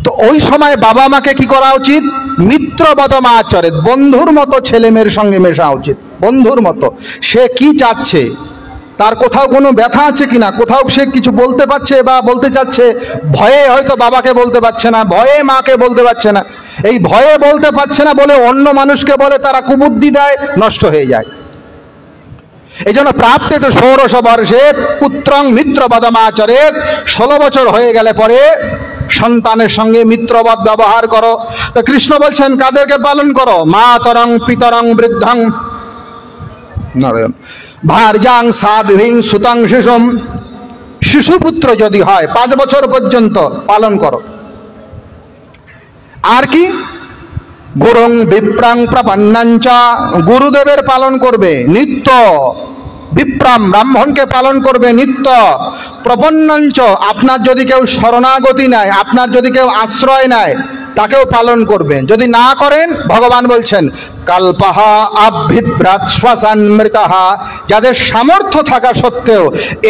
তো ওই সময় বাবা মাকে কি করা উচিত? মিত্রবদম আচরে, বন্ধুর মতো ছেলে মেয়ের সঙ্গে মেশা উচিত, বন্ধুর মতো। সে কি চাচ্ছে, তার কোথাও কোনো ব্যথা আছে কিনা, কোথাও সে কিছু বলতে পারছে বা বলতে চাচ্ছে, ভয়ে হয়তো বাবাকে বলতে পারছে না, ভয়ে মাকে বলতে পারছে না। এই ভয়ে বলতে পারছে না বলে অন্য মানুষকে বলে, তারা কুবুদ্ধি দেয়, নষ্ট হয়ে যায়। এই জন্য প্রাপ্তে তো 16 বর্ষে পুত্রং মিত্রবদমাচরে, 16 বছর হয়ে গেলে পরে সন্তানের সঙ্গে মিত্রবৎ ব্যবহার করো। তো কৃষ্ণ বলছেন কাদেরকে পালন করো? মাতরং পিতরং বৃদ্ধং নারায়ণ ভার্যাং সাধুহিং সুতং শিশুম, শিশুপুত্র যদি হয় 5 বছর পর্যন্ত পালন করো। আর কি? গুরুং বিপ্রাং প্রপন্নাঞ্চ, গুরুদেবের পালন করবে নিত্য। বিপ্রাম, ব্রাহ্মণকে পালন করবে নিত্য। প্রপন্নাঞ্চ, আপনার যদি কেউ শরণাগতি নেয়, আপনার যদি কেউ আশ্রয় নেয়, তাকেও পালন করবেন। যদি না করেন, ভগবান বলছেন কল্পহা অভিভ্রাত শ্বাসান্মৃতাহা, যাদের সামর্থ্য থাকা সত্ত্বেও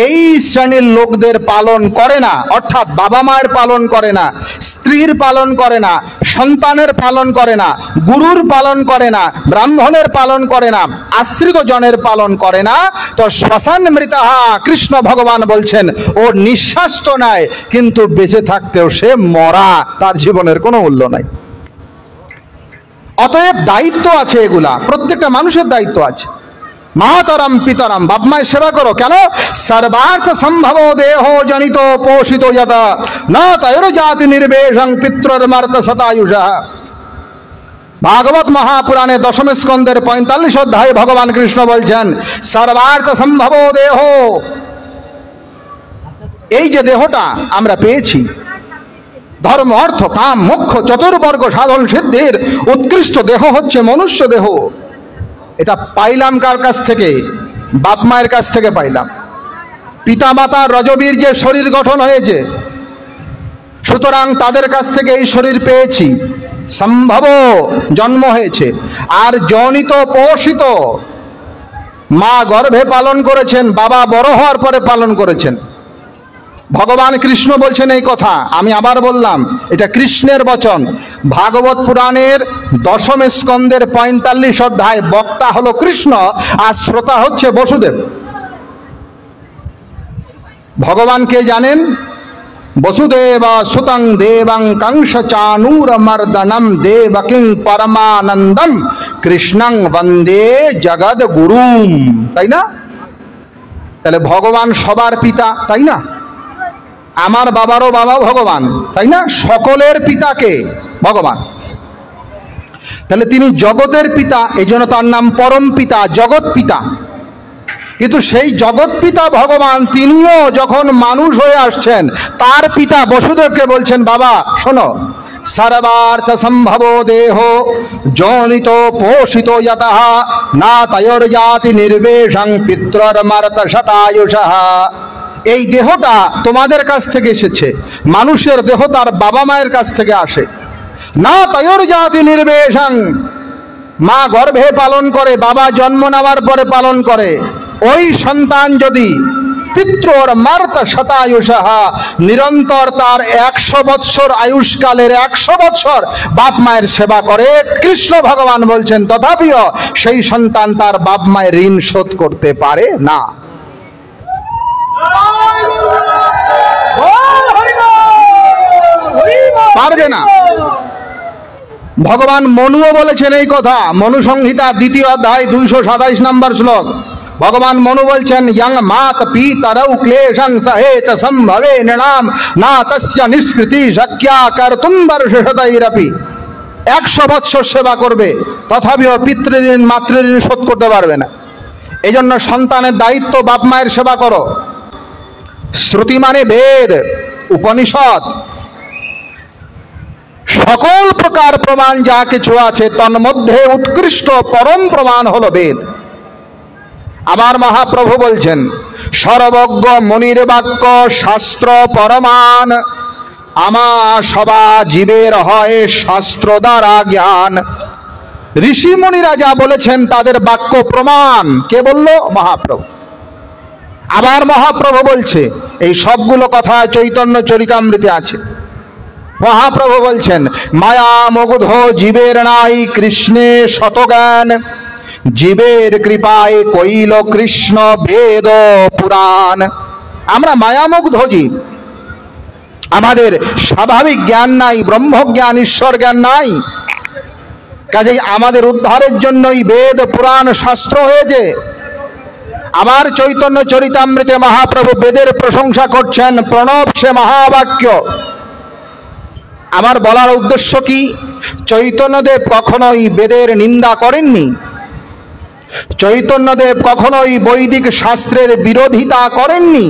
এই শ্রেণীর লোকদের পালন করে না, অর্থাৎ বাবা মায়ের পালন করে না, স্ত্রীর পালন করে না, সন্তানের পালন করে না, গুরুর পালন করে না, ব্রাহ্মণের পালন করে না, আশ্রিত জনের পালন করে না, তো শ্বাসান্মৃতাহা, কৃষ্ণ ভগবান বলছেন ও নিঃশ্বাস তো নাই, কিন্তু বেঁচে থাকতেও সে মরা, তার জীবনের কোনো মূল্য নাই। অতএব দায়িত্ব আছে, এগুলা প্রত্যেকটা মানুষের দায়িত্ব আছে। মাতরম পিতরম, বাপ মায়ের সেবা করো। কেন? সর্বার্থ সম্ভব দেহ জনিত পোষিত যত না তৈর জাতি নির্বেশং পিতৃর্মর্ত শতায়ুষা। ভাগবত মহাপুরাণে 10ম স্কন্ধের 45 অধ্যায়ে ভগবান কৃষ্ণ বলছেন সর্বার্থ সম্ভব দেহ, এই যে দেহটা আমরা পেয়েছি, ধর্ম অর্থ কাম মোক্ষ চতুর্বর্গ সাধন সিদ্ধির উৎকৃষ্ট দেহ হচ্ছে মনুষ্য দেহ। এটা পাইলাম কার কাছ থেকে? বাপ মায়ের কাছ থেকে পাইলাম। পিতা মাতা রজবীর যে শরীর গঠন হয়েছে, সুতরাং তাদের কাছ থেকে এই শরীর পেয়েছি। সম্ভব, জন্ম হয়েছে। আর জনিত পোষিত, মা গর্ভে পালন করেছেন, বাবা বড় হওয়ার পরে পালন করেছেন। ভগবান কৃষ্ণ বলছেন এই কথা। আমি আবার বললাম, এটা কৃষ্ণের বচন। ভাগবত পুরাণের 10ম স্কন্ধের 45 অধ্যায়, বক্তা হলো কৃষ্ণ আর শ্রোতা হচ্ছে বসুদেব। ভগবান কে জানেন? বসুদেব সুতং দেবং কংস চানুর মর্দনম দেবকিং পরমানন্দম কৃষ্ণং বন্দে জগদ গুরুম। তাই না? তাহলে ভগবান সবার পিতা, তাই না? আমার বাবারও বাবা ভগবান, তাই না? সকলের পিতাকে ভগবান। তাহলে তিনি জগতের পিতা, এই জন্য তার নাম পরম পিতা, জগৎ পিতা। কিন্তু সেই জগৎ পিতা ভগবান, তিনিও যখন মানুষ হয়ে আসছেন, তার পিতা বসুদেবকে বলছেন বাবা শোনো, সর্বার্থ সম্ভব দেহ জনিত পোষিত যতঃ না তয়োর জাতি নির্বেশং পিতৃর্মর্ত শতায়ুষঃ। এই দেহটা তোমাদের কাছ থেকে এসেছে। মানুষের দেহ তার বাবা মায়ের কাছ থেকে আসে। না তয়োর জাতি নির্বেশং, মা গর্ভে পালন করে, বাবা জন্ম নেওয়ার পরে পালন করে। ওই সন্তান যদি পিতৃর মার্ত শতায়ুষঃ, নিরন্তর তার 100 বৎসর আয়ুষ্কালের 100 বৎসর বাপ মায়ের সেবা করে, কৃষ্ণ ভগবান বলছেন তথাপিও সেই সন্তান তার বাপ মায়ের ঋণ শোধ করতে পারে না। পারবে না। ভগবান মনুও বলেছেন এই কথা। মনু সংহিতা 2য় অধ্যায় 227 নম্বর শ্লোক। ভগবান মনু বলছেন ইয়ং মাত পিতরৌ ক্লেশং সহেত সম্ভবে নৃণাম না তস্য নিষ্কৃতি শক্যা কর্তুম বর্ষশতৈরপি। 100 বৎসর সেবা করবে, তথাপিও পিতৃঋণ মাতৃঋণ শোধ করতে পারবে না। এই জন্য সন্তানের দায়িত্ব বাপ মায়ের সেবা করো। শ্রুতি মানে বেদ, উপনিষদ, সকল প্রকার প্রমাণ যা কিছু আছে তন্মধ্যে উৎকৃষ্ট পরম প্রমাণ হলো বেদ। আবার মহাপ্রভু বলছেন, সর্বজ্ঞ মুনির বাক্য শাস্ত্র পরমাণ, আমা সবা জীবের হয় শাস্ত্র দ্বারা জ্ঞান। ঋষি মুনিরা যা বলেছেন তাদের বাক্য প্রমাণ। কে বলল? মহাপ্রভু। আবার মহাপ্রভু বলছে, এই সবগুলো কথা চৈতন্য চরিতামৃতে আছে। মহাপ্রভু বলছেন, মায়া মুগ্ধ জীবের নাই কৃষ্ণে শতজ্ঞান, জীবের কৃপায় কইল কৃষ্ণ বেদ পুরাণ। আমরা মায়ামুগ্ধ জীব, আমাদের স্বাভাবিক জ্ঞান নাই, ব্রহ্মজ্ঞান ঈশ্বর জ্ঞান নাই। কাজেই আমাদের উদ্ধারের জন্যই বেদ পুরাণ শাস্ত্র হয়েছে। আবার চৈতন্য চরিতামৃতে মহাপ্রভু বেদের প্রশংসা করছেন, প্রণব সে মহাবাক্য। আমার বলার উদ্দেশ্য কি? চৈতন্যদেব কখনোই বেদের নিন্দা করেননি, চৈতন্যদেব কখনোই বৈদিক শাস্ত্রের বিরোধিতা করেননি।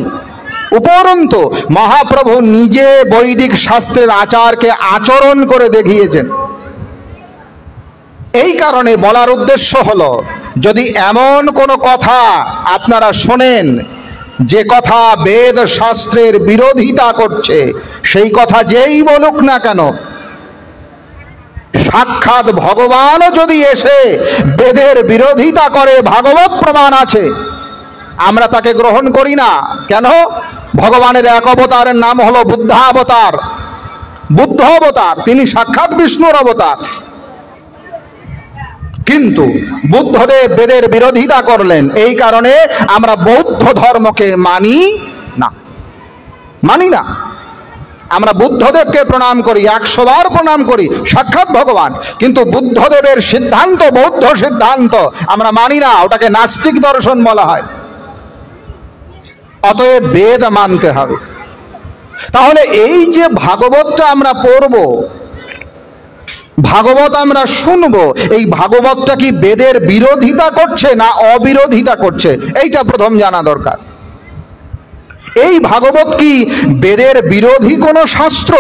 উপরন্তু মহাপ্রভু নিজে বৈদিক শাস্ত্রের আচারকে আচরণ করে দেখিয়েছেন। এই কারণে বলার উদ্দেশ্য হলো, যদি এমন কোনো কথা আপনারা শোনেন যে কথা বেদ শাস্ত্রের বিরোধিতা করছে, সেই কথা যেই বলুক না কেন, সাক্ষাৎ ভগবানও যদি এসে বেদের বিরোধিতা করে ভাগবত প্রমাণ আছে, আমরা তাকে গ্রহণ করি না। কেন? ভগবানের এক অবতারের নাম হলো বুদ্ধাবতার, বুদ্ধ অবতার, তিনি সাক্ষাৎ বিষ্ণুর অবতার। কিন্তু বুদ্ধদেব বেদের বিরোধিতা করলেন, এই কারণে আমরা বৌদ্ধ ধর্মকে মানি না। আমরা বুদ্ধদেবকে প্রণাম করি, 100 বার প্রণাম করি, সাক্ষাৎ ভগবান, কিন্তু বুদ্ধদেবের সিদ্ধান্ত, বৌদ্ধ সিদ্ধান্ত আমরা মানি না, ওটাকে নাস্তিক দর্শন বলা হয়। অতএব বেদ মানতে হবে। তাহলে এই যে ভাগবতটা আমরা পড়ব, ভাগবত আমরা শুনবো, এই ভাগবতটা কি বেদের বিরোধিতা করছে না অবিরোধিতা করছে? এইটা প্রথম জানা দরকার। এই ভাগবত কি বেদের বিরোধী কোনো শাস্ত্র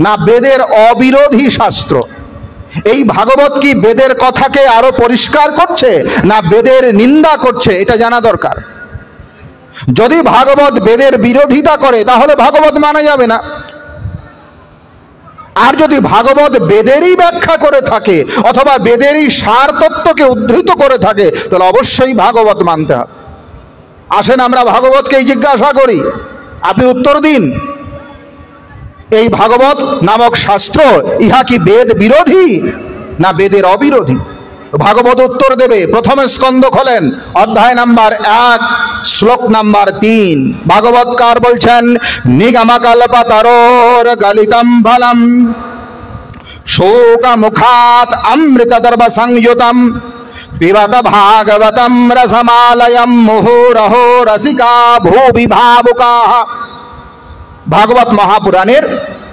না বেদের অবিরোধী শাস্ত্র? এই ভাগবত কি বেদের কথাকে আরো পরিষ্কার করছে না বেদের নিন্দা করছে? এটা জানা দরকার। যদি ভাগবত বেদের বিরোধিতা করে তাহলে ভাগবত মানা যাবে না। আর যদি ভাগবত বেদেরই ব্যাখ্যা করে থাকে অথবা বেদেরই সার তত্ত্বকে উদ্ধৃত করে থাকে, তাহলে অবশ্যই ভাগবত মানতে হবে। আসেন আমরা ভাগবতকেই জিজ্ঞাসা করি, আপনি উত্তর দিন। এই ভাগবত নামক শাস্ত্র ইহা কি বেদ বিরোধী না বেদের অবিরোধী? ভাগবত উত্তর দেবে। প্রথমে স্কন্ধ খোলেন, অধ্যায় নাম্বার 1, শ্লোক নাম্বার 3। ভাগবতকার বলছেন, নিগমকল্পতরোর গলিতম ফলম শোক মুখাত অমৃত দর্ভ সংযুতম পিবত ভাগবতম রসমালয়ম মুহুরহো রসিকা ভূবি ভাবুকাঃ। ভাগবত মহাপুরাণের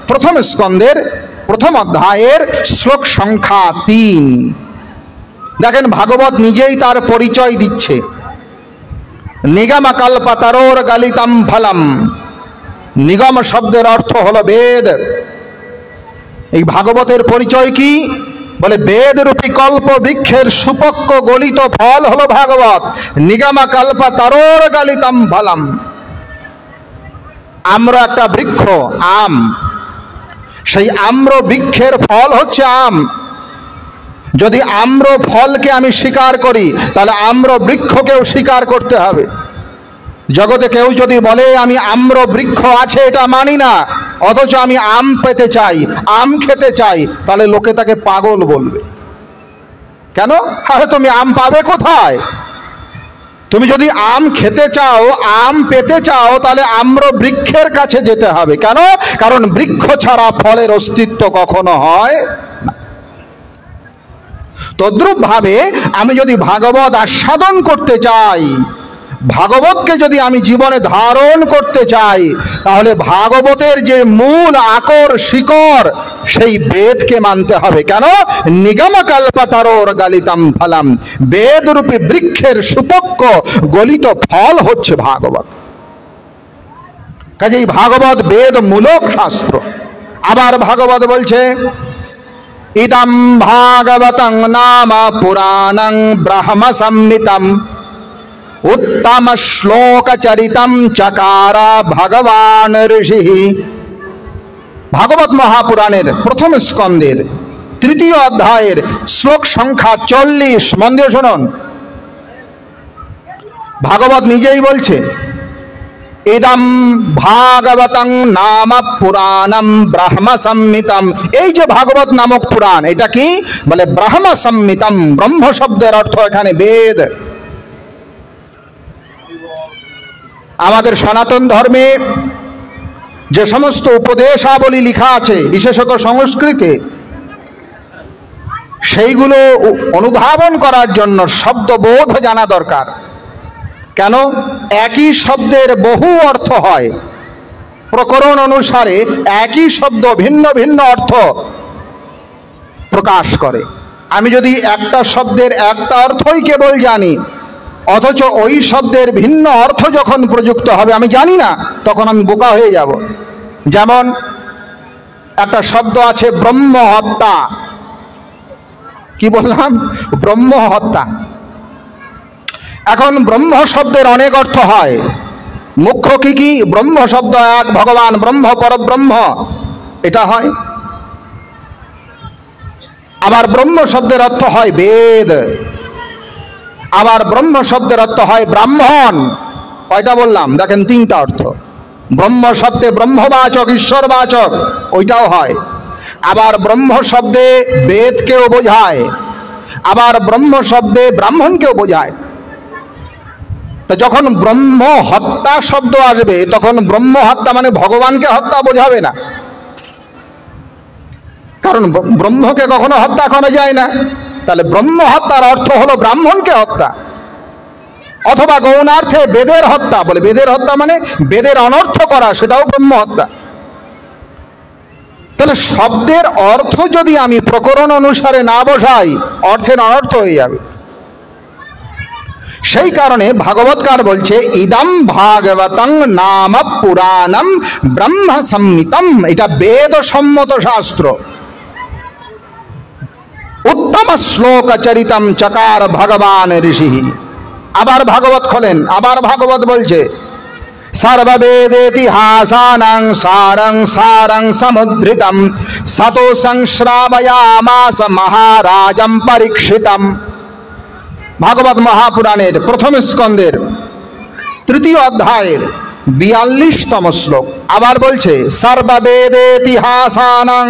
প্রথম স্কন্ধের প্রথম অধ্যায়ের শ্লোক সংখ্যা 3। দেখেন, ভাগবত নিজেই তার পরিচয় দিচ্ছে। নিগমকল্পতরোর গলিতম ফলম, নিগম শব্দের অর্থ হলো বেদ। এই ভাগবতের পরিচয় কি? বলে বেদরূপী কল্প বৃক্ষের সুপক্ক গলিত ফল হলো ভাগবত। নিগমকল্পতরোর গলিতম ফলম, আম্র একটা বৃক্ষ, আম, সেই আম্র বৃক্ষের ফল হচ্ছে আম। যদি আম্র ফলকে আমি স্বীকার করি তাহলে আম্র বৃক্ষকেও স্বীকার করতে হবে। জগতে কেউ যদি বলে আমি আম্র বৃক্ষ আছে এটা মানি না, অথচ আমি আম পেতে চাই, আম খেতে চাই, তাহলে লোকে তাকে পাগল বলবে। কেন? আরে তুমি আম পাবে কোথায়? তুমি যদি আম খেতে চাও, আম পেতে চাও, তাহলে আম্র বৃক্ষের কাছে যেতে হবে। কেন? কারণ বৃক্ষ ছাড়া ফলের অস্তিত্ব কখনো হয় না। তদ্রূপ ভাবে আমি যদি ভাগবত আস্বাদন করতে চাই, ভাগবতকে যদি আমি জীবনে ধারণ করতে চাই, তাহলে ভাগবতের যে মূল আকর শিকড় সেই বেদকে মানতে হবে। কেন? নিগমকল্পতরোর গলিতম ফলম, বেদরূপী বৃক্ষের সুপক্ক গলিত ফল হচ্ছে ভাগবত। কাজেই ভাগবত বেদ মূলক শাস্ত্র। আবার ভাগবত বলছে ইদম ভাগবতং নাম পুরাণং ব্রহ্ম সংহিতম উত্তম শ্লোক চরিতম চকার ভগবান ঋষি। ভাগবত মহাপুরাণের প্রথম স্কন্ধের তৃতীয় অধ্যায়ের শ্লোক সংখ্যা 40। মন দিয়ে শুনুন, ভাগবত নিজেই বলছে ইদম ভাগবতং নাম পুরাণম ব্রহ্ম সংহিতম। এই যে ভাগবত নামক পুরাণ, এটা কি বলে? ব্রহ্ম সংহিতম। ব্রহ্ম শব্দের অর্থ এখানে বেদ। আমাদের সনাতন ধর্মে যে সমস্ত উপদেশাবলী লেখা আছে, বিশেষত সংস্কৃতে, সেইগুলো অনুধাবন করার জন্য শব্দবোধ জানা দরকার। কেন? একই শব্দের বহু অর্থ হয়, প্রকরণ অনুসারে একই শব্দ ভিন্ন ভিন্ন অর্থ প্রকাশ করে। আমি যদি একটা শব্দের একটা অর্থই কেবল জানি, অথচ ওই শব্দের ভিন্ন অর্থ যখন প্রযুক্ত হবে আমি জানি না, তখন আমি বোকা হয়ে যাব। যেমন একটা শব্দ আছে ব্রহ্ম হত্যা। কি বললাম? ব্রহ্ম হত্যা। এখন ব্রহ্ম শব্দের অনেক অর্থ হয়। মুখ্য কি কি? ব্রহ্ম শব্দ এক, ভগবান ব্রহ্ম, পরব্রহ্ম, এটা হয়। আবার ব্রহ্ম শব্দের অর্থ হয় বেদ। আবার ব্রহ্ম শব্দের অর্থ হয় ব্রাহ্মণ। কয়টা বললাম? দেখেন, তিনটা অর্থ। ব্রহ্ম শব্দে ব্রহ্মবাচক, ঈশ্বরবাচক, ওইটাও হয়। আবার ব্রহ্ম শব্দে বেদকেও বোঝায়, আবার ব্রহ্ম শব্দে ব্রাহ্মণকেও বোঝায়। তো যখন ব্রহ্ম হত্যা শব্দ আসবে, তখন ব্রহ্ম হত্যা মানে ভগবানকে হত্যা বোঝাবে না, কারণ ব্রহ্মকে কখনো হত্যা করা যায় না। তাহলে ব্রহ্ম হত্যার অর্থ হলো ব্রাহ্মণকে হত্যা, অথবা গৌণার্থে বেদের হত্যা। বলে বেদের হত্যা মানে বেদের অনর্থ করা, সেটাও ব্রহ্ম হত্যা। তাহলে শব্দের অর্থ যদি আমি প্রকরণ অনুসারে না বোঝাই, অর্থের অনর্থ হয়ে যাবে। সেই কারণে ভাগবতকার বলছে ইদম ভাগবতং নাম পুরাণম ব্রহ্ম সংহিতম। এটা বেদ সম্মত শাস্ত্র। উত্তম শ্লোক চরিতম চকার ভগবান ঋষি। আবার ভাগবত খোলেন, আবার ভাগবত বলছে সর্ববেদেতিহাসানাং সারং সারং সমুদ্রিতম সতো সংশ্রাবয়ামাস মহারাজম পরীক্ষিতম। ভাগবত মহাপুরাণের প্রথম স্কন্ধের তৃতীয় অধ্যায়ের 42তম শ্লোক। আবার বলছে সর্ববেদেতিহাসানাং।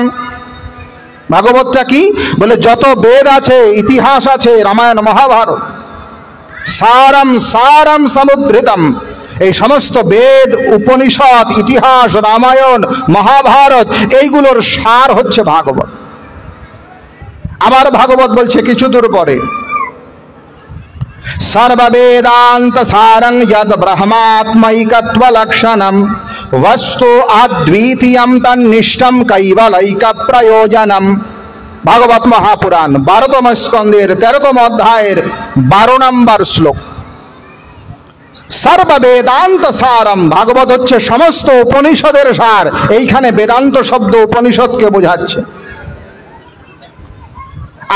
ভাগবতটা কি? বলে যত বেদ আছে, ইতিহাস আছে, রামায়ণ মহাভারত, সারম সারম সমুদ্রিতম। এই সমস্ত বেদ, উপনিষদ, ইতিহাস, রামায়ণ, মহাভারত, এইগুলোর সার হচ্ছে ভাগবত। আবার ভাগবত বলছে কিছু দূর পরে সর্ববেদান্ত সারং যদ ব্রহ্মাত্মৈকত্ব লক্ষণম বস্তু অদ্বিতীয়ম তন্নিষ্ঠম কৈবলৈক প্রয়োজনম। ভাগবত মহাপুরাণ 12তম স্কন্ধের 13তম অধ্যায়ের 12 নম্বর শ্লোক। সর্ববেদান্ত সারম। ভাগবত হচ্ছে সমস্ত উপনিষদের সার। এইখানে বেদান্ত শব্দ উপনিষদকে বোঝাচ্ছে।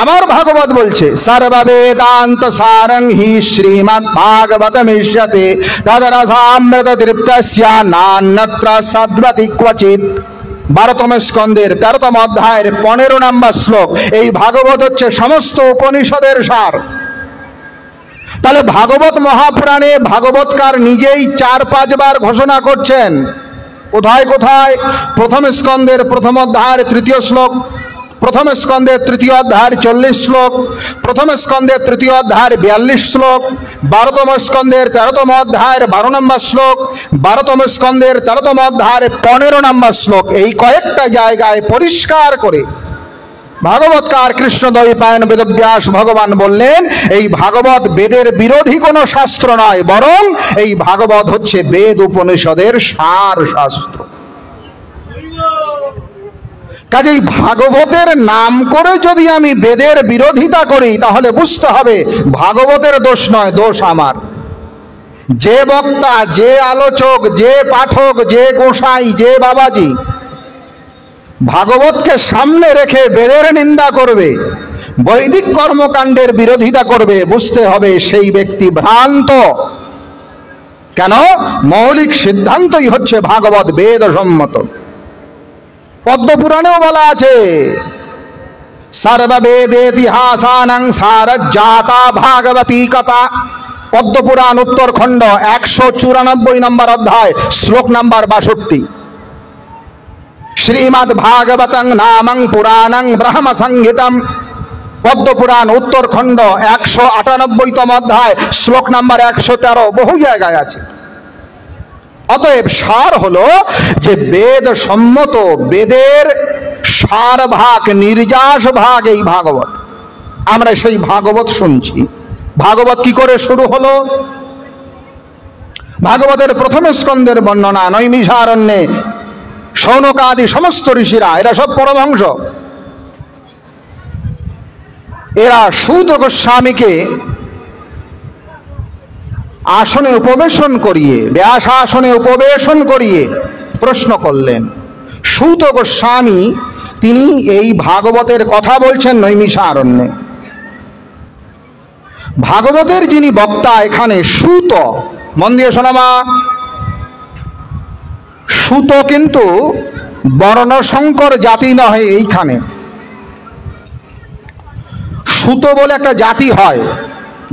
আবার ভাগবত বলছে সর্ববেদান্ত সারং হি শ্রীমদ্ ভাগবতমিষ্যতে তদরসামৃত তৃপ্তস্য নান্যত্র সদ্বতি ক্বচিৎ। 12তম স্কন্ধের 13তম অধ্যায়ের 15 নম্বর শ্লোক। এই ভাগবত হচ্ছে সমস্ত উপনিষদের সার। তাহলে ভাগবত মহাপুরাণে ভাগবতকার নিজেই 4-5 বার ঘোষণা করছেন। কোথায় কোথায়? প্রথম স্কন্ধের প্রথম অধ্যায়ের 3য় শ্লোক, প্রথম স্কন্ধের 3য় অধ্যায়ের 40 শ্লোক, প্রথম স্কন্ধের 3য় অধ্যায়ের 42 শ্লোক, 12তম স্কন্ধের 13তম অধ্যায়ের 12 নম্বর শ্লোক, 12তম স্কন্ধের 13তম অধ্যায়ের 15 নম্বর শ্লোক। এই কয়েকটা জায়গায় পরিষ্কার করে ভাগবতকার কৃষ্ণদ্বৈপায়ন বেদব্যাস ভগবান বললেন এই ভাগবত বেদের বিরোধী কোনো শাস্ত্র নয়, বরং এই ভাগবত হচ্ছে বেদ উপনিষদের সার শাস্ত্র। কাজেই ভাগবতের নাম করে যদি আমি বেদের বিরোধিতা করি, তাহলে বুঝতে হবে ভাগবতের দোষ নয়, দোষ আমার। যে বক্তা, যে আলোচক, যে পাঠক, যে গোসাই, যে বাবাজি ভাগবতকে সামনে রেখে বেদের নিন্দা করবে, বৈদিক কর্মকাণ্ডের বিরোধিতা করবে, বুঝতে হবে সেই ব্যক্তি ভ্রান্ত। কেন? মৌলিক সিদ্ধান্তই হচ্ছে ভাগবত বেদ সম্মত। পদ্মপুরাণেও বলা আছে, সর্ববেদেতিহাসানাং সারজ্জাতা ভাগবতী কথা। পদ্মপুরাণ উত্তরখণ্ড 194 নম্বর অধ্যায়, শ্লোক নাম্বার 62। শ্রীমদ্ ভাগবতং নামং পুরাণং ব্রহ্ম সংহিতম। পদ্মপুরাণ উত্তরখণ্ড 198তম অধ্যায়, শ্লোক নাম্বার 113। বহু জায়গায় আছে। অতএব সার হলো যে বেদ সম্মত, বেদের সার ভাগ, নির্যাস ভাগ এই ভাগবত। আমরা সেই ভাগবত শুনছি। ভাগবত কি করে শুরু হলো? ভাগবতের প্রথম স্কন্ধের বর্ণনা নৈমিষারণ্যে শৌনকাদি সমস্ত ঋষিরা, এরা সব পরমহংস, এরা সূত গোস্বামীকে আসনে উপবেশন করিয়ে, ব্যাস আসনে উপবেশন করিয়ে প্রশ্ন করলেন। সূত গোস্বামী তিনি এই ভাগবতের কথা বলছেন নৈমিষারণ্যে। ভাগবতের যিনি বক্তা এখানে সূত, মন দিয়ে শোনাবা, সূত কিন্তু বর্ণসংকর জাতি নয়। এইখানে সূত বলে একটা জাতি হয়,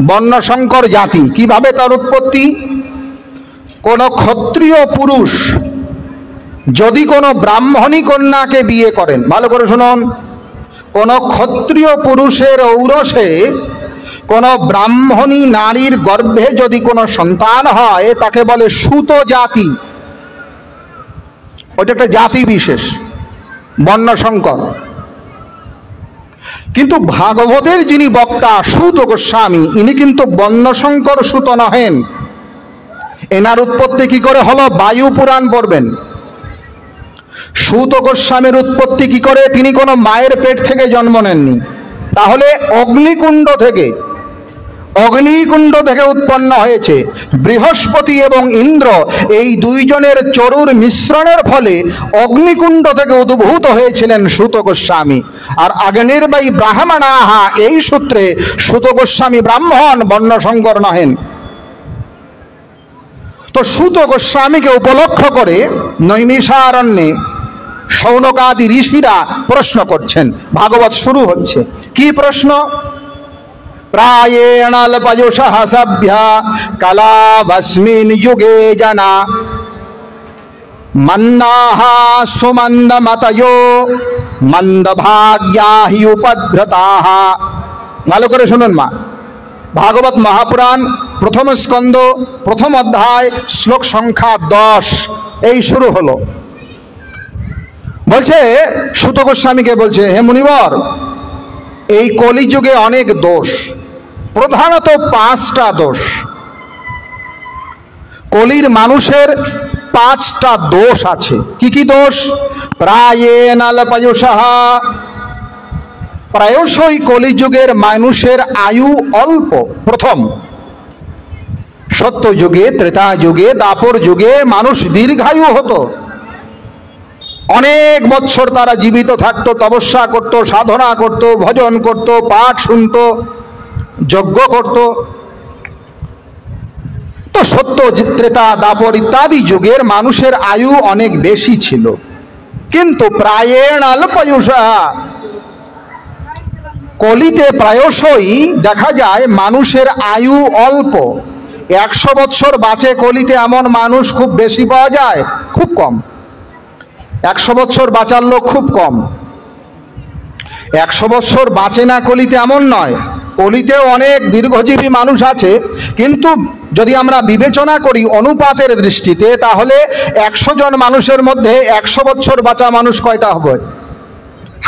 বর্ণসংকর জাতি। কিভাবে তার উৎপত্তি? কোন ক্ষত্রিয় পুরুষ যদি কোনো ব্রাহ্মণী কন্যাকে বিয়ে করেন, ভালো করে শুনুন, কোন ক্ষত্রিয় পুরুষের ঔরসে কোন ব্রাহ্মণী নারীর গর্ভে যদি কোনো সন্তান হয়, তাকে বলে সূত জাতি। ওটা একটা জাতি বিশেষ, বর্ণসংকর। কিন্তু ভাগবতের যিনি বক্তা সূত গোস্বামী, ইনি কিন্তু বর্ণসংকর সূত নহেন। এনার উৎপত্তি কি করে হলো? বায়ু পুরাণ পড়বেন। সূত গোস্বামীর উৎপত্তি কি করে? তিনি কোনো মায়ের পেট থেকে জন্ম নেননি, তাহলে অগ্নিকুণ্ড থেকে উৎপন্ন হয়েছে। বৃহস্পতি এবং ইন্দ্র এই দুইজনের চরুর মিশ্রণের ফলে অগ্নিকুণ্ড থেকে উদ্ভূত হয়েছিলেন সূত গোস্বামী। আর অগ্নির্বাই ব্রাহ্মণাহা, এই সূত্রে সূত গোস্বামী ব্রাহ্মণ, বর্ণসংকর নহেন। তো সূত গোস্বামীকে উপলক্ষ করে নৈমিষারণ্যে শৌনকাদি ঋষিরা প্রশ্ন করছেন। ভাগবত শুরু হচ্ছে। কি প্রশ্ন? প্রায়েণ অল্পযুষঃ সভ্যা কলাবস্মিন যুগে জনা মন্দাঃ সুমন্দমতয়ো মন্দভাগ্যা হি উপদ্রতাঃ। ভালো করে শুনুন মা। ভাগবত মহাপুরাণ প্রথম স্কন্ধ প্রথম অধ্যায় শ্লোক সংখ্যা 10 এই শুরু হলো। বলছে, সূত গোস্বামীকে বলছে, হে মুনিবর, এই কলিযুগে অনেক দোষ, প্রধানত 5টা দোষ। কলির মানুষের 5টা দোষ আছে। কি কি দোষ? প্রায়েণ অল্পযুষঃ, প্রায়শই কলিযুগের মানুষের আয়ু অল্প। প্রথম, সত্য যুগে, ত্রেতা যুগে, দাপর যুগে মানুষ দীর্ঘায়ু হতো। অনেক বৎসর তারা জীবিত থাকতো, তপস্যা করত, সাধনা করত, ভজন করত, পাঠ শুনত, যজ্ঞ করত। তো সত্য, ত্রেতা, দাপর ইত্যাদি যুগের মানুষের আয়ু অনেক বেশি ছিল। কিন্তু প্রায়েণ অল্পযুষঃ, কলিতে প্রায়শই দেখা যায় মানুষের আয়ু অল্প। 100 বৎসর বাঁচে কলিতে এমন মানুষ খুব বেশি পাওয়া যায়? খুব কম। 100 বৎসর বাঁচার লোক খুব কম। 100 বৎসর বাঁচে না কলিতে এমন নয়, কলিতেও অনেক দীর্ঘজীবী মানুষ আছে। কিন্তু যদি আমরা বিবেচনা করি অনুপাতের দৃষ্টিতে, তাহলে 100 জন মানুষের মধ্যে 100 বৎসর বাঁচা মানুষ কয়টা হবে?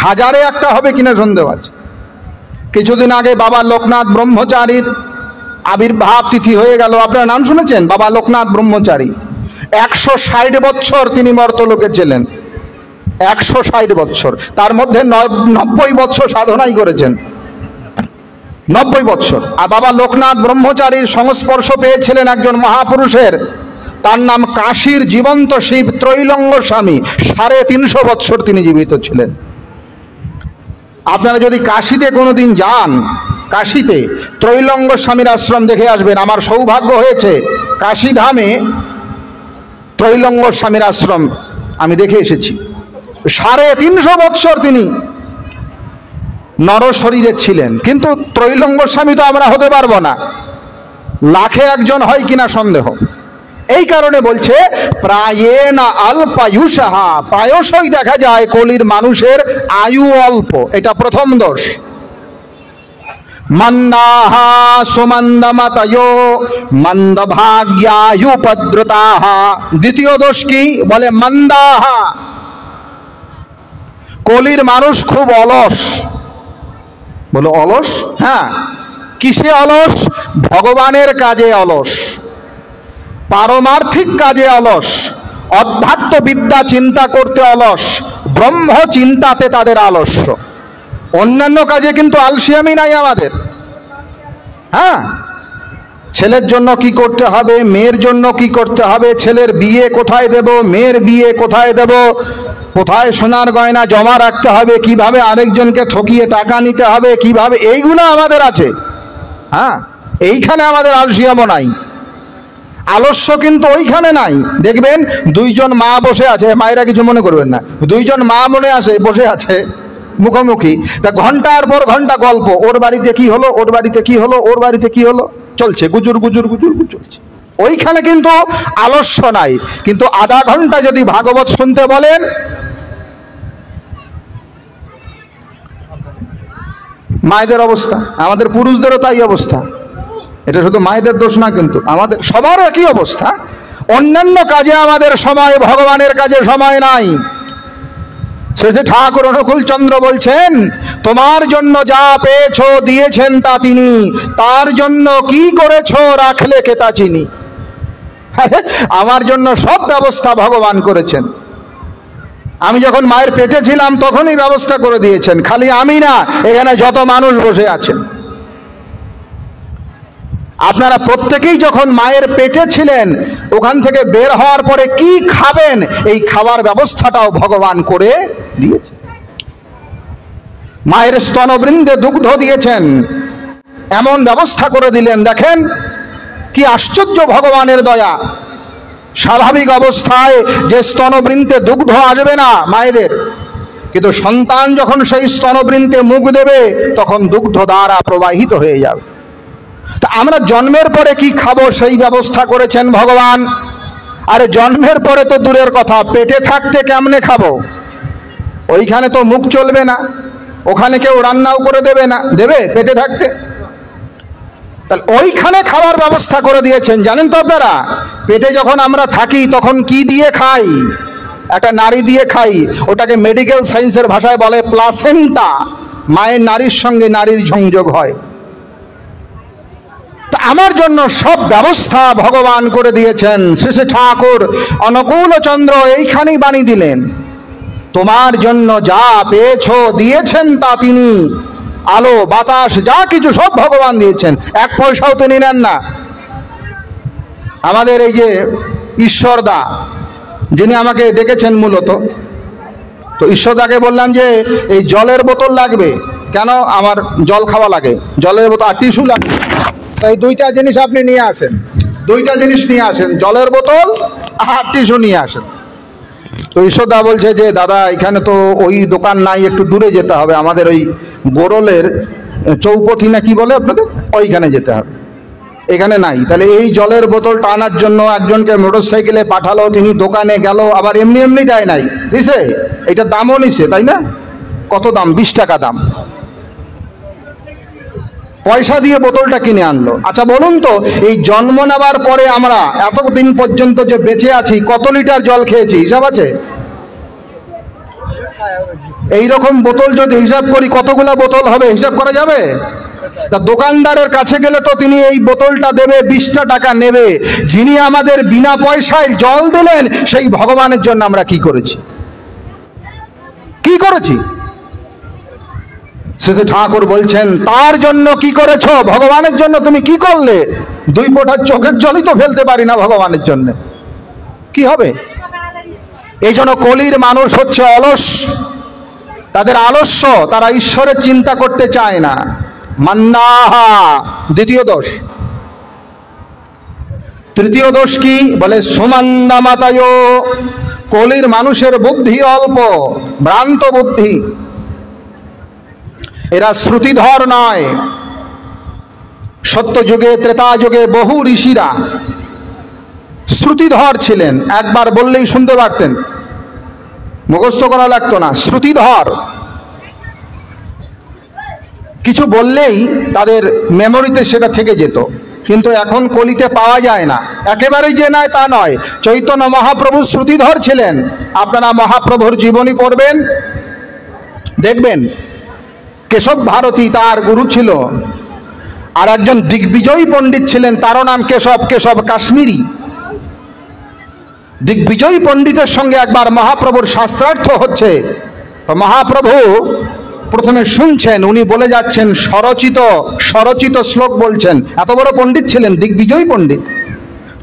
1000-এ একটা হবে কিনা সন্দেহ আছে। কিছুদিন আগে বাবা লোকনাথ ব্রহ্মচারীর আবির্ভাব তিথি হয়ে গেল। আপনারা নাম শুনেছেন? বাবা লোকনাথ ব্রহ্মচারী 160 বৎসর তিনি মর্তলোকে ছিলেন। 160 বৎসর, তার মধ্যে 90 বৎসর সাধনাই করেছেন। 90 বৎসর। আর বাবা লোকনাথ ব্রহ্মচারীর সংস্পর্শ পেয়েছিলেন একজন মহাপুরুষের, তার নাম কাশীর জীবন্ত শিব ত্রৈলঙ্গ স্বামী। 350 বৎসর তিনি জীবিত ছিলেন। আপনারা যদি কাশীতে কোনোদিন যান, কাশীতে ত্রৈলঙ্গ স্বামীর আশ্রম দেখে আসবেন। আমার সৌভাগ্য হয়েছে কাশী ধামে ত্রৈলঙ্গ স্বামীর আশ্রম আমি দেখে এসেছি। 350 বৎসর তিনি নর শরীরে ছিলেন। কিন্তু ত্রৈলঙ্গ স্বামী তো আমরা হতে পারবো না, লাখে একজন হয় কিনা সন্দেহ। এই কারণে বলছে প্রায়েনা অল্পায়ুষাহা, প্রায়শই দেখা যায় কলির মানুষের আয়ু অল্প, এটা প্রথম দোষ। মন্দাহা সুমন্দমতয়ো মন্দভাগ্যায়ুপদ্রতাহা, দ্বিতীয় দোষ কি বলে মন্দাহা, কলির মানুষ খুব অলস। বলো অলস? হ্যাঁ, কিসে অলস? ভগবানের কাজে অলস, পারমার্থিক কাজে অলস, অধ্যাত্ম বিদ্যা চিন্তা করতে অলস, ব্রহ্ম চিন্তাতে তাদের আলস্য। অন্যান্য কাজে কিন্তু আলসিয়ামি নাই আমাদের। হ্যাঁ, ছেলের জন্য কি করতে হবে, মেয়ের জন্য কি করতে হবে, ছেলের বিয়ে কোথায় দেব, মেয়ের বিয়ে কোথায় দেব, কোথায় সোনার গয়না জমা রাখতে হবে, কিভাবে আরেকজনকে ঠকিয়ে টাকা নিতে হবে, কিভাবে, এইগুলো আমাদের আছে। হ্যাঁ, এইখানে আমাদের আলসিয়ামও নাই, আলস্য কিন্তু ওইখানে নাই। দেখবেন দুইজন মা বসে আছে, মায়েরা কিছু মনে করবেন না, দুইজন মা মনে আসে বসে আছে মুখোমুখি, তা ঘন্টার পর ঘন্টা গল্প, ওর বাড়িতে কি হলো, ওর বাড়িতে কি হলো, ওর বাড়িতে কি হলো, চলছে গুজুর গুজুর গুজুর চলছে। ওইখানে কিন্তু আলস্য নাই। কিন্তু আধা ঘন্টা যদি ভাগবত শুনতে বলেন, মায়েদের অবস্থা, আমাদের পুরুষদেরও তাই অবস্থা। এটা শুধু মায়েদের দোষ না, কিন্তু আমাদের সবার একই অবস্থা। অন্যান্য কাজে আমাদের সময়, ভগবানের কাজে সময় নাই। শেষে ঠাকুর অনুকূল চন্দ্র বলছেন, তোমার জন্য যা পেয়েছো দিয়েছেন তা তিনি, তার জন্য কি করেছো রাখলে কে তা চিনি। আমার জন্য সব ব্যবস্থা ভগবান করেছেন। আমি যখন মায়ের পেটে ছিলাম তখনই ব্যবস্থা করে দিয়েছেন। খালি আমি না, এখানে যত মানুষ বসে আছেন, আপনারা প্রত্যেকেই যখন মায়ের পেটে ছিলেন, ওখান থেকে বের হওয়ার পরে কি খাবেন, এই খাবার ব্যবস্থাটাও ভগবান করে দিয়েছে। মায়ের স্তনবৃন্দে দুগ্ধ দিয়েছেন, এমন ব্যবস্থা করে দিলেন। দেখেন কি আশ্চর্য ভগবানের দয়া। স্বাভাবিক অবস্থায় যে স্তনবৃন্তে দুগ্ধ আসবে না মায়েদের, কিন্তু সন্তান যখন সেই স্তনবৃন্তে মুখ দেবে তখন দুগ্ধ দ্বারা প্রবাহিত হয়ে যাবে। তা আমরা জন্মের পরে কি খাবো সেই ব্যবস্থা করেছেন ভগবান। আরে জন্মের পরে তো দূরের কথা, পেটে থাকতে কেমনে খাবো? ওইখানে তো মুখ চলবে না, ওখানে কেউ রান্নাও করে দেবে না, দেবে পেটে থাকতে? তাহলে ওইখানে খাবার ব্যবস্থা করে দিয়েছেন। জানেন তো আপনারা, পেটে যখন আমরা থাকি তখন কি দিয়ে খাই? একটা নারী দিয়ে খাই, ওটাকে মেডিকেল সায়েন্সের ভাষায় বলে প্লাসেন্টা। মায়ের নারীর সঙ্গে নারীর সংযোগ হয়। তা আমার জন্য সব ব্যবস্থা ভগবান করে দিয়েছেন। শেষে ঠাকুর অনুকূল চন্দ্র এইখানেই বাণী দিলেন, তোমার জন্য যা পেয়েছো দিয়েছেন তা তিনি, আলো বাতাস যা কিছু সব ভগবান দিয়েছেন, এক পয়সাও তিনি নেন না। আমাদের এই যে ঈশ্বরদা, যিনি আমাকে ডেকেছেন মূলত, তো ঈশ্বরদাকে বললাম যে এই জলের বোতল লাগবে। কেন? আমার জল খাওয়া লাগে, জলের বোতল আর টিস্যু লাগবে। এই দুইটা জিনিস আপনি নিয়ে আসেন, দুইটা জিনিস নিয়ে আসেন, জলের বোতল আর টিস্যু নিয়ে আসেন। তো ঈশ্বরদা বলছে যে দাদা এখানে তো ওই দোকান নাই, একটু দূরে যেতে হবে, আমাদের ওই গোরলের চৌপথি না কি বলে আপনাদের, ওইখানে যেতে হবে, এখানে নাই। তাহলে এই জলের বোতলটা আনার জন্য একজনকে মোটর সাইকেলে পাঠালো, তিনি দোকানে গেল, আবার এমনি এমনি দেয় নাই, দিছে, এইটার দামও নিছে, তাই না? কত দাম? 20 টাকা দাম। পয়সা দিয়ে বোতলটা কিনে আনলো। আচ্ছা বলুন তো, এই জন্ম নেওয়ার পরে আমরা এতদিন পর্যন্ত যে বেঁচে আছি কত লিটার জল খেয়েছি হিসাব আছে? এইরকম বোতল যদি হিসাব করি কতগুলা বোতল হবে হিসাব করা যাবে? তা দোকানদারের কাছে গেলে তো তিনি এই বোতলটা দেবে, 20টা টাকা নেবে। যিনি আমাদের বিনা পয়সায় জল দিলেন, সেই ভগবানের জন্য আমরা কি করেছি, কি করেছি? শেষে ঠাকুর বলছেন, তার জন্য কি করেছো? ভগবানের জন্য তুমি কি করলে? দুই ফোঁটা চোখের জলই তো ফেলতে পারি না ভগবানের জন্য, কি হবে? এই জন্য কলির মানুষ হচ্ছে অলস, তাদের আলস্য, তারা ঈশ্বরের চিন্তা করতে চায় না। মান্নাহা দ্বিতীয় দোষ। তৃতীয় দোষ কি? বলে সুমান্দা মাতায়। কলির মানুষের বুদ্ধি অল্প, ভ্রান্ত বুদ্ধি, এরা শ্রুতিধর নয়। সত্যযুগে ত্রেতা যুগে বহু ঋষিরা শ্রুতিধর ছিলেন, একবার বললেই শুনতে পারতেন, মুখস্থ করা লাগতো না। শ্রুতিধর, কিছু বললেই তাদের মেমোরিতে সেটা থেকে যেত। কিন্তু এখন কলিতে পাওয়া যায় না, একেবারেই যে নয় তা নয়। চৈতন্য মহাপ্রভু শ্রুতিধর ছিলেন। আপনারা মহাপ্রভুর জীবনী পড়বেন, দেখবেন কেশব ভারতী তার গুরু ছিল, আর একজন দিগ্বিজয়ী পণ্ডিত ছিলেন, তারও নাম কেশব, কেশব কাশ্মীরি। দিগ্বিজয়ী পণ্ডিতের সঙ্গে একবার মহাপ্রভুর শাস্ত্রার্থ হচ্ছে, তো মহাপ্রভু প্রথমে শুনছেন, উনি বলে যাচ্ছেন, স্বরচিত শ্লোক বলছেন। এত বড় পণ্ডিত ছিলেন, দিগ্বিজয়ী পণ্ডিত।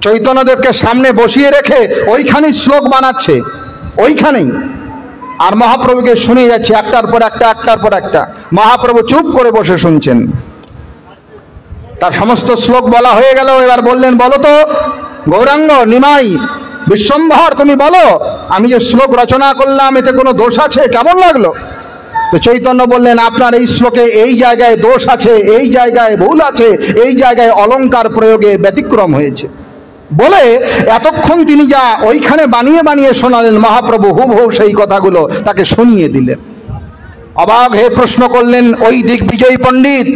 চৈতন্যদেবকে সামনে বসিয়ে রেখে ওইখানেই শ্লোক বানাচ্ছে, ওইখানেই। আর মহাপ্রভুকে শুনে যাচ্ছে একটার পর একটা, একটার পর একটা। মহাপ্রভু চুপ করে বসে শুনছেন। তার সমস্ত শ্লোক বলা হয়ে গেল। এবার বললেন, বলো তো গৌরাঙ্গ, নিমাই, বিশ্বম্ভর, তুমি বলো, আমি যে শ্লোক রচনা করলাম এতে কোনো দোষ আছে? কেমন লাগলো? তো চৈতন্য বললেন, আপনার এই শ্লোকে এই জায়গায় দোষ আছে, এই জায়গায় ভুল আছে, এই জায়গায় অলংকার প্রয়োগে ব্যতিক্রম হয়েছে। বলে এতক্ষণ তিনি যা ওইখানে বানিয়ে বানিয়ে শোনালেন, মহাপ্রভু হুবহু সেই কথাগুলো তাকে শুনিয়ে দিলেন। অবাক হয়ে প্রশ্ন করলেন ওই দিগ্বিজয়ী পণ্ডিত,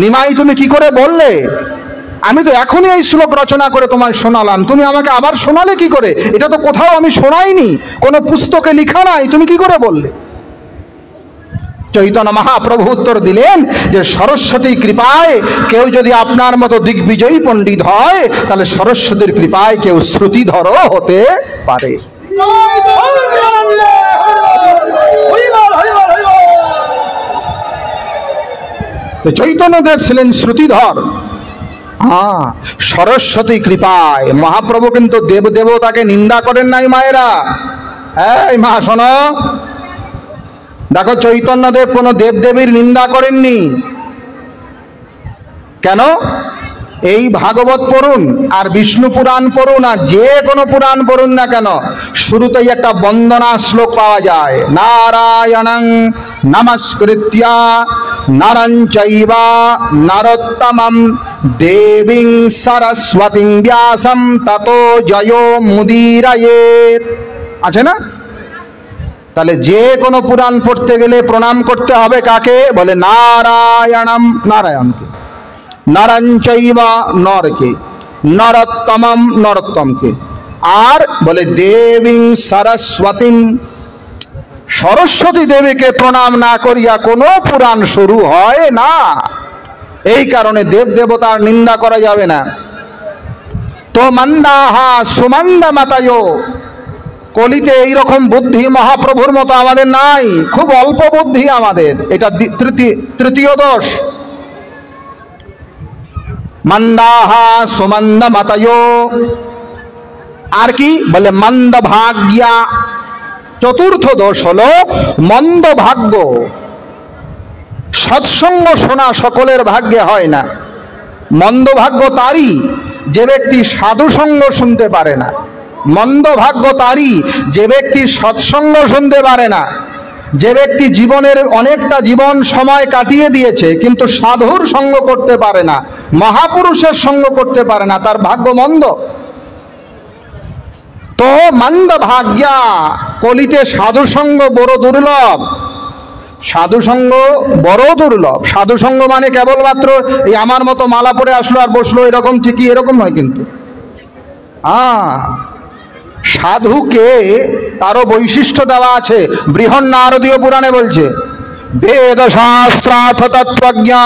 নিমাই, তুমি কি করে বললে? আমি তো এখনই এই শ্লোক রচনা করে তোমায় শোনালাম, তুমি আমাকে আবার শোনালে কি করে? এটা তো কোথাও আমি শোনাইনি, কোনো পুস্তকে লেখা নাই, তুমি কি করে বললে? চৈতন্য মহাপ্রভু উত্তর দিলেন যে সরস্বতীর কৃপায় কেউ যদি আপনার মতো দিগ্বিজয়ী পণ্ডিত হয়, তাহলে সরস্বতীর কৃপায় কেউ শ্রুতিধরও হতে পারে। তো চৈতন্যদেব ছিলেন শ্রুতিধর। সরস্বতী কৃপায়। মহাপ্রভু কিন্তু দেবদেবতাকে নিন্দা করেন নাই মায়েরা। এই মা শোনো, দেখো চৈতন্যদেব কোনো দেবদেবীর নিন্দা করেননি। কেন? এই ভাগবত পড়ুন আর বিষ্ণু পুরাণ পড়ুন আর যে কোনো পুরাণ পড়ুন না কেন, শুরুতেই একটা বন্দনা শ্লোক পাওয়া যায়, নারায়ণং নমস্কৃত্যা নরং চৈবা নরোত্তমম দেবীং সরস্বতীং ব্যাসম ততো জয়ো মুদীরয়েৎ। আছে না? তাহলে যে কোনো পুরাণ পড়তে গেলে প্রণাম করতে হবে কাকে? বলে নারায়ণম, নারায়ণকে, নরং চৈবা, নরকে, নরোত্তমম, নরোত্তমকে, আর বলে দেবীং সরস্বতীং, সরস্বতী দেবীকে প্রণাম না করিয়া কোনো পুরাণ শুরু হয় না। এই কারণে দেব দেবতার নিন্দা করা যাবে না। তো মন্দাহা সুমন্দা মাতায়। কলিতে এইরকম বুদ্ধি মহাপ্রভুর মতো আমাদের নাই, খুব অল্প বুদ্ধি আমাদের। এটা তৃতীয় দোষ। মন্দাহা সুমন্দ মাতায়। আর কি বলে? মন্দ ভাগ্যা। চতুর্থ দোষ হলো মন্দ ভাগ্য। সৎসঙ্গ শোনা সকলের ভাগ্যে হয় না। মন্দ ভাগ্য তারই যে ব্যক্তি সাধু সঙ্গ শুনতে পারে না। মন্দ ভাগ্য তারই যে ব্যক্তি সৎসঙ্গ শুনতে পারে না। যে ব্যক্তি জীবনের অনেকটা জীবন সময় কাটিয়ে দিয়েছে কিন্তু সাধুর সঙ্গ করতে পারে না, মহাপুরুষের সঙ্গ করতে পারে না, তার ভাগ্য মন্দ। তো মন্দ ভাগ্যা। কলিতে সাধুসঙ্গ বড় দুর্লভ। সাধুসঙ্গ বড় দুর্লভ। সাধুসঙ্গ মানে কেবলমাত্র এই আমার মতো মালা পরে আসলো আর বসলো এরকম, ঠিকই এরকম নয় কিন্তু। সাধুকে তারও বৈশিষ্ট্য দেওয়া আছে। বৃহন্নারদীয় পুরাণে বলছে, বেদ শাস্ত্রার্থ তত্ত্বজ্ঞা।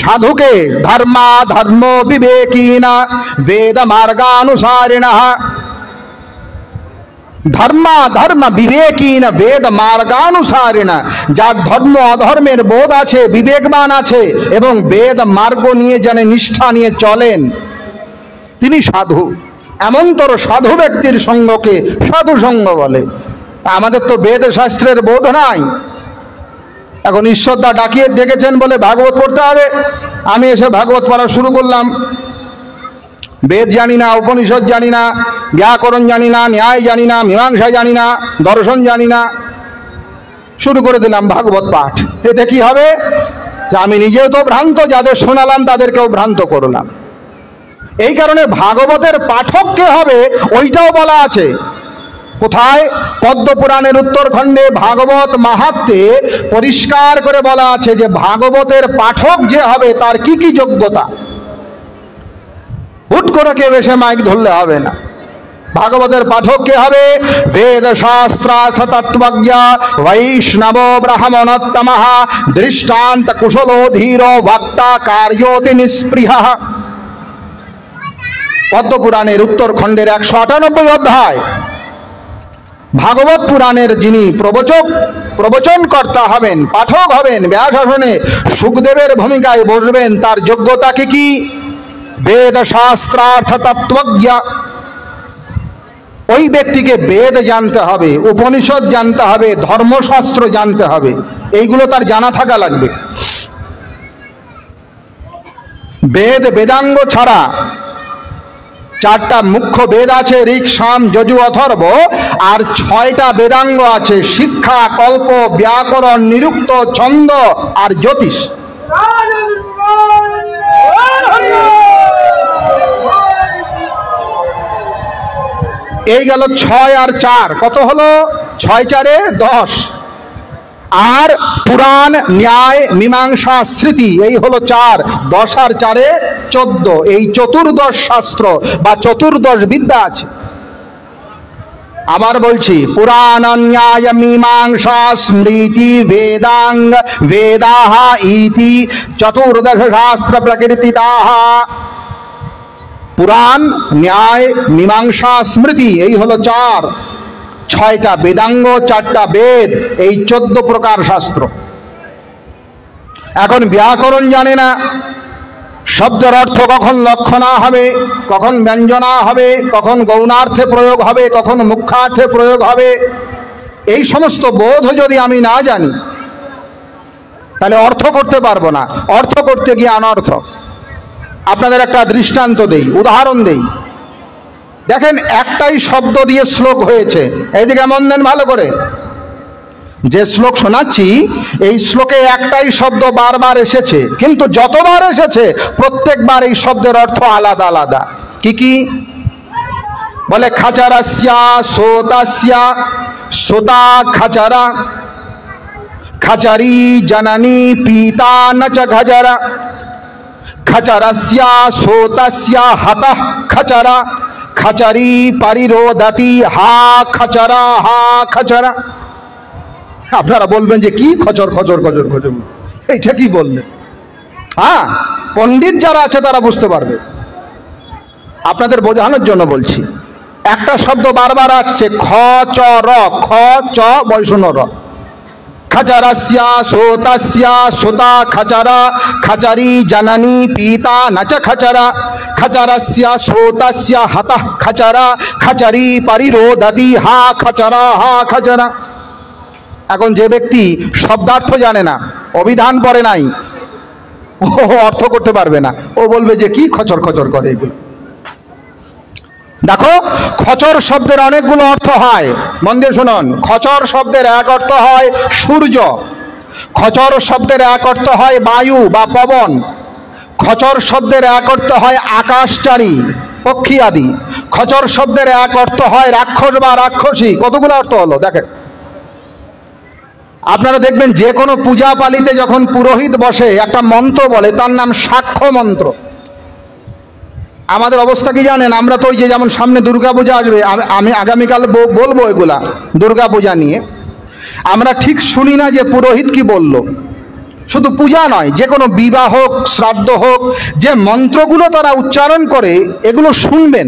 সাধুকে ধর্মা ধর্ম বিবেকিনা বেদ মার্গানুসারিণা। ধর্মাধর্ম বিবেকীন বেদ মার্গানুসারিণ, যার ধর্ম অধর্মের বোধ আছে, বিবেকবান আছে এবং বেদ মার্গ নিয়ে জানে, নিষ্ঠা নিয়ে চলেন, তিনি সাধু। এমনতর সাধু ব্যক্তির সঙ্গকে সাধু সঙ্গ বলে। আমাদের তো বেদ শাস্ত্রের বোধ নাই। এখন ঈশ্বরদা ডাকিয়ে ডেকেছেন বলে ভাগবত পড়তে হবে, আমি এসে ভাগবত পড়া শুরু করলাম। বেদ জানি না, উপনিষদ জানি না, ব্যাকরণ জানি না, ন্যায় জানি না, মীমাংসা জানি না, দর্শন জানি না, শুরু করে দিলাম ভাগবত পাঠ। এতে কি হবে? যে আমি নিজেও তো ভ্রান্ত, যাদের শোনালাম তাদেরকেও ভ্রান্ত করলাম। এই কারণে ভাগবতের পাঠক কে হবে ওইটাও বলা আছে। কোথায়? পদ্মপুরাণের উত্তরখণ্ডে ভাগবত মাহাত্ম্যে পরিষ্কার করে বলা আছে যে ভাগবতের পাঠক যে হবে তার কি কি যোগ্যতা। হুট করে কেউ এসে মাইক ধরলে হবে না। ভাগবতের পাঠক কে হবে? বেদ শাস্ত্রার্থ তত্ত্বজ্ঞ বৈষ্ণব ব্রাহ্মণোত্তমঃ দৃষ্টান্ত কুশলো ধীর বক্তা কার্যোতি নিস্পৃহ। পদ্মপুরাণের উত্তরখণ্ডের 198 অধ্যায়। ভাগবত পুরাণের যিনি প্রবচনকর্তা হবেন, পাঠক হবেন, ব্যাসাসনে সুখদেবের ভূমিকায় বসবেন, তার যোগ্যতা কি কি? বেদ শাস্ত্রার্থ তত্ত্বজ্ঞ। ওই ব্যক্তিকে বেদ জানতে হবে, উপনিষদ জানতে হবে, ধর্মশাস্ত্র জানতে হবে, এইগুলো তার জানা থাকা লাগবে। বেদ বেদাঙ্গ ছাড়া 4টা মুখ্য বেদ আছে, ঋক সাম যজু অথর্ব, আর 6টা বেদাঙ্গ আছে, শিক্ষা, কল্প, ব্যাকরণ, নিরুক্ত, ছন্দ আর জ্যোতিষ। এই গেল 6 আর 4, কত হলো? 6 4 10। আর পুরাণ, ন্যায়, মীমাংসা, স্মৃতি, এই হলো 4। 10 আর 4 14। এই চতুর্দশ শাস্ত্র বা চতুর্দশ বিদ্যা আছে। আবার বলছি, পুরাণ, ন্যায়, মীমাংসা, স্মৃতি, বেদাঙ্গ, বেদাহ ইতি চতুর্দশ শাস্ত্র প্রকৃতিতাঃ। পুরাণ, ন্যায়, মীমাংসা, স্মৃতি, এই হলো 4। 6টা বেদাঙ্গ, 4টা বেদ, এই 14 প্রকার শাস্ত্র। এখন ব্যাকরণ জানে না, শব্দের অর্থ কখন লক্ষণা হবে, কখন ব্যঞ্জনা হবে, কখন গৌণার্থে প্রয়োগ হবে, কখন মুখ্যার্থে প্রয়োগ হবে, এই সমস্ত বোধ যদি আমি না জানি তাহলে অর্থ করতে পারবো না। অর্থ করতে গিয়ে অনর্থ। আপনাদের একটা দৃষ্টান্ত দেই, উদাহরণ দেই। দেখেন, একটাই শব্দ দিয়ে শ্লোক হয়েছে। এইদিকে মন দেন ভালো করে। যে শ্লোক শোনাচ্ছি, এই শ্লোকে একটাই শব্দ বারবার এসেছে, কিন্তু যতবার এসেছে প্রত্যেকবার এই শব্দের অর্থ আলাদা আলাদা। কি কি? বলে খাচারাস্যা সোতাস্যা, সোতা খাচারা, খাচারি জননী পিতা নচ খাচারা, খাচারাস্যা সোতাস্যা হতঃ খাচারা, খাচারি পরিরোধতি হা খাচারা, হা খাচারা। আপনারা বলবেন যে কি খচর খচর খচর খচর, এইটা কি বললেন? হ্যাঁ, পণ্ডিত যারা আছে তারা বুঝতে পারবে। আপনাদের বোঝানোর জন্য বলছি। একটা শব্দ বারবার আসছে, খ চ র, খ চ বৈষ্ণ র। খাচারাস্যা সোতাস্যা, সোতা খাচারা, খাচারি জননী পিতা নচ খাচারা, খাচারাস্যা সোতাস্যা হতঃ খাচারা, খাচারি পরিরোধতি হা খাচারা, হা খাচারা। এখন যে ব্যক্তি শব্দার্থ জানে না, অভিধান পড়ে নাই, ও অর্থ করতে পারবে না। ও বলবে যে কি খচর খচর করে এগুলো। দেখো, খচর শব্দের অনেকগুলো অর্থ হয়। মন দিয়ে শুনুন। খচর শব্দের এক অর্থ হয় সূর্য, খচর শব্দের এক অর্থ হয় বায়ু বা পবন, খচর শব্দের এক অর্থ হয় আকাশচারী, পক্ষী আদি, খচর শব্দের এক অর্থ হয় রাক্ষস বা রাক্ষসী। কতগুলো অর্থ হলো দেখেন। আপনারা দেখবেন যে কোনো পূজা পালিতে যখন পুরোহিত বসে একটা মন্ত্র বলে, তার নাম সাক্ষ্য মন্ত্র। আমাদের অবস্থা কি জানেন? আমরা তো ওই যে যেমন সামনে দুর্গাপূজা আসবে, আমি আগামীকাল বলবো এগুলা দুর্গাপূজা নিয়ে, আমরা ঠিক শুনি না যে পুরোহিত কি বলল। শুধু পূজা নয়, যে কোনো বিবাহ হোক, শ্রাদ্ধ হোক, যে মন্ত্রগুলো তারা উচ্চারণ করে এগুলো শুনবেন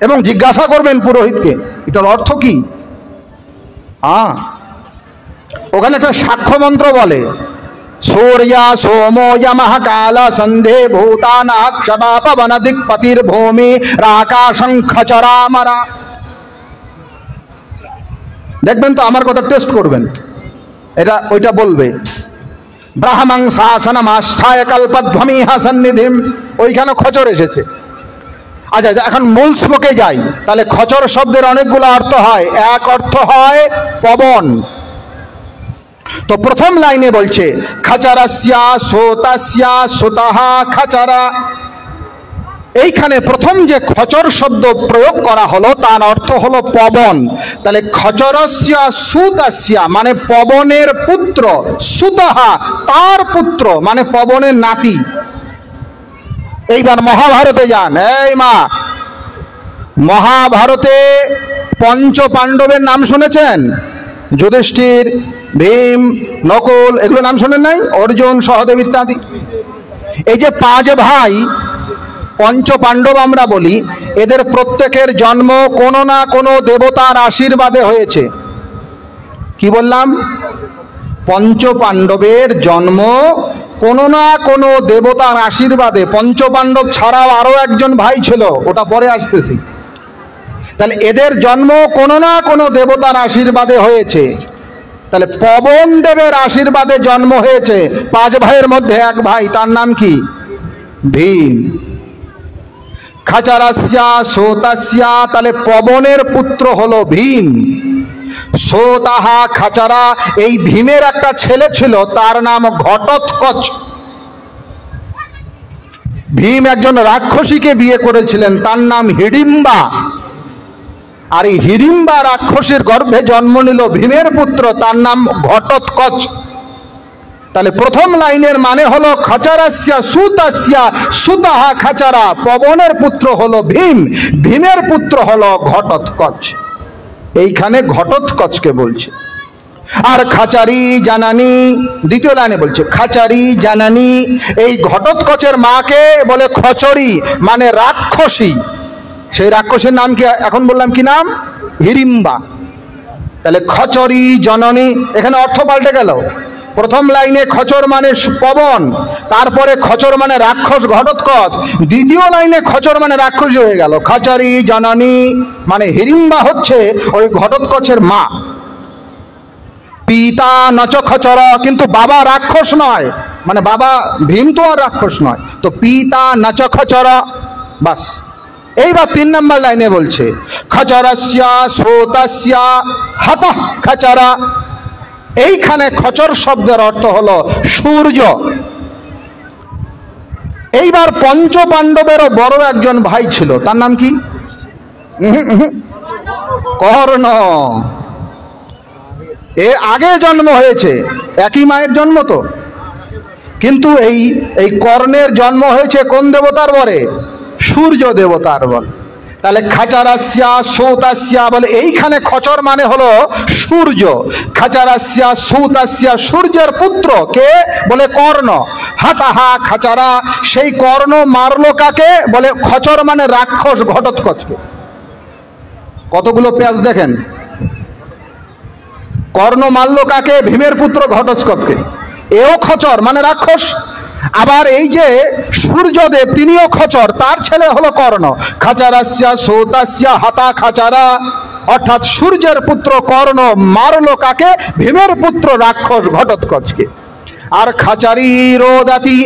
এবং জিজ্ঞাসা করবেন পুরোহিতকে এটার অর্থ কি। ওখানে একটা সাক্ষ্য মন্ত্র বলে, সূর্যা সোমো যমঃ কাল সন্ধে ভূতানাঃ ক্ষবা পবন দিক্পতির ভূমি রাকাশং খচরামরা। দেখবেন তো, আমার কথা টেস্ট করবেন, এটা ওইটা বলবে ব্রাহ্মং শাসনম আস্থায় কল্পধ্বমিহ সন্নিধিম, ওইখানে খচর এসেছে। আচ্ছা, এখন মূল শ্লোকে যাই, তাহলে খচর শব্দের অনেকগুলো অর্থ হয়। এক অর্থ হয় পবন। তো প্রথম লাইনে বলছে খচরস্যা সোতাস্যা সুতঃ খচরা। এইখানে প্রথম যে খচর শব্দ প্রয়োগ করা হলো তার অর্থ হলো পবন। তাহলে খচরস্যা সুতস্যা মানে পবনের পুত্র, সুতঃ তার পুত্র মানে পবনের নাতি। এইবার মহাভারতে যান। এই মা, মহাভারতে পঞ্চ পাণ্ডবের নাম শুনেছেন? যুধিষ্ঠির, ভীম, নকুল, এগুলো নাম শোনেন নাই? অর্জুন, সহদেব ইত্যাদি। এই যে 5 ভাই পঞ্চ পাণ্ডব আমরা বলি, এদের প্রত্যেকের জন্ম কোনো না কোনো দেবতার আশীর্বাদে হয়েছে। কি বললাম? পঞ্চ পাণ্ডবের জন্ম কোনো না কোনো দেবতার আশীর্বাদে। পঞ্চ পাণ্ডব ছাড়াও আরো একজন ভাই ছিল, ওটা পরে আসতেছি। তাহলে এদের জন্ম কোনো না কোনো দেবতার আশীর্বাদে হয়েছে। তাহলে পবন দেবের আশীর্বাদে জন্ম হয়েছে 5 ভাইয়ের মধ্যে এক ভাই, তার নাম কি? ভীম। খচরস্যা সোতস্যা, তাহলে পবনের পুত্র হলো ভীম। সোতঃ খচরা, এই ভীমের একটা ছেলে ছিল, তার নাম ঘটোৎকচ। ভীম একজন রাক্ষসীকে বিয়ে করেছিলেন, তার নাম হিড়িম্বা। আর এই হিড়িম্বা রাক্ষসীর গর্ভে জন্ম নিল ভীমের পুত্র, তার নাম ঘটোৎকচ। তাহলে প্রথম লাইনের মানে হলো খচরস্যা সুতস্যা সুতঃ খচরা, পবনের পুত্র হলো ভীম, ভীমের পুত্র হলো ঘটোৎকচ। এইখানে ঘটোৎকচকে বলছে। আর খাচারি জানানি, দ্বিতীয় লাইনে বলছে খাচারি জানানি, এই ঘটোৎকচের মাকে বলে খচরি মানে রাক্ষসী। সেই রাক্ষসীর নাম কি এখন বললাম, কি নাম? হিড়িম্বা। তাহলে খচরি জননী, এখানে অর্থ পাল্টে গেল। প্রথম লাইনে খচর মানে পবন, তারপরে খচর মানে রাক্ষস ঘটোৎকচ, দ্বিতীয় লাইনে খচর মানে রাক্ষসী হয়ে গেল। খচরি জননী মানে হিড়িম্বা হচ্ছে ওই ঘটোৎকচের মা। পিতা নচ খচর, কিন্তু বাবা রাক্ষস নয়, মানে বাবা ভীম তো আর রাক্ষস নয়, তো পিতা নচ খচর। বাস। এইবার 3 নম্বর লাইনে বলছে খচরস্যা সোতস্যা হতঃ খচরা। এইখানে খচর শব্দের অর্থ হলো সূর্য। এইবার পঞ্চ পাণ্ডবেরও বড় একজন ভাই ছিল, তার নাম কি? কর্ণ। এ আগে জন্ম হয়েছে, একই মায়ের জন্ম তো, কিন্তু এই কর্ণের জন্ম হয়েছে কোন দেবতার বরে? সূর্য দেবতার বরে। তাহলে খচরস্যা সোতস্যা বলে এইখানে খচর মানে হলো সূর্য। খচরস্যা সোতস্যা, সূর্যের পুত্র কে? বলে কর্ণ। হতঃ খচরা, সেই কর্ণ মারলো কাকে? বলে খচর মানে রাক্ষস ঘটোৎকচকে। কতগুলো পেঁয়াজ দেখেন। কর্ণ মারলো কাকে? ভীমের পুত্র ঘটোৎকচকে। এও খচর মানে রাক্ষস। আবার এই যে সূর্যদেব, তিনিও খচর, তার ছেলে হলো কর্ণ। খচরস্যা সোতস্যা হতঃ খচরা, অর্থাৎ সূর্যের পুত্র কর্ণ মারলো কাকে? ভীমের পুত্র রাক্ষস ঘটোৎকচকে। আর খচরি রোদতি,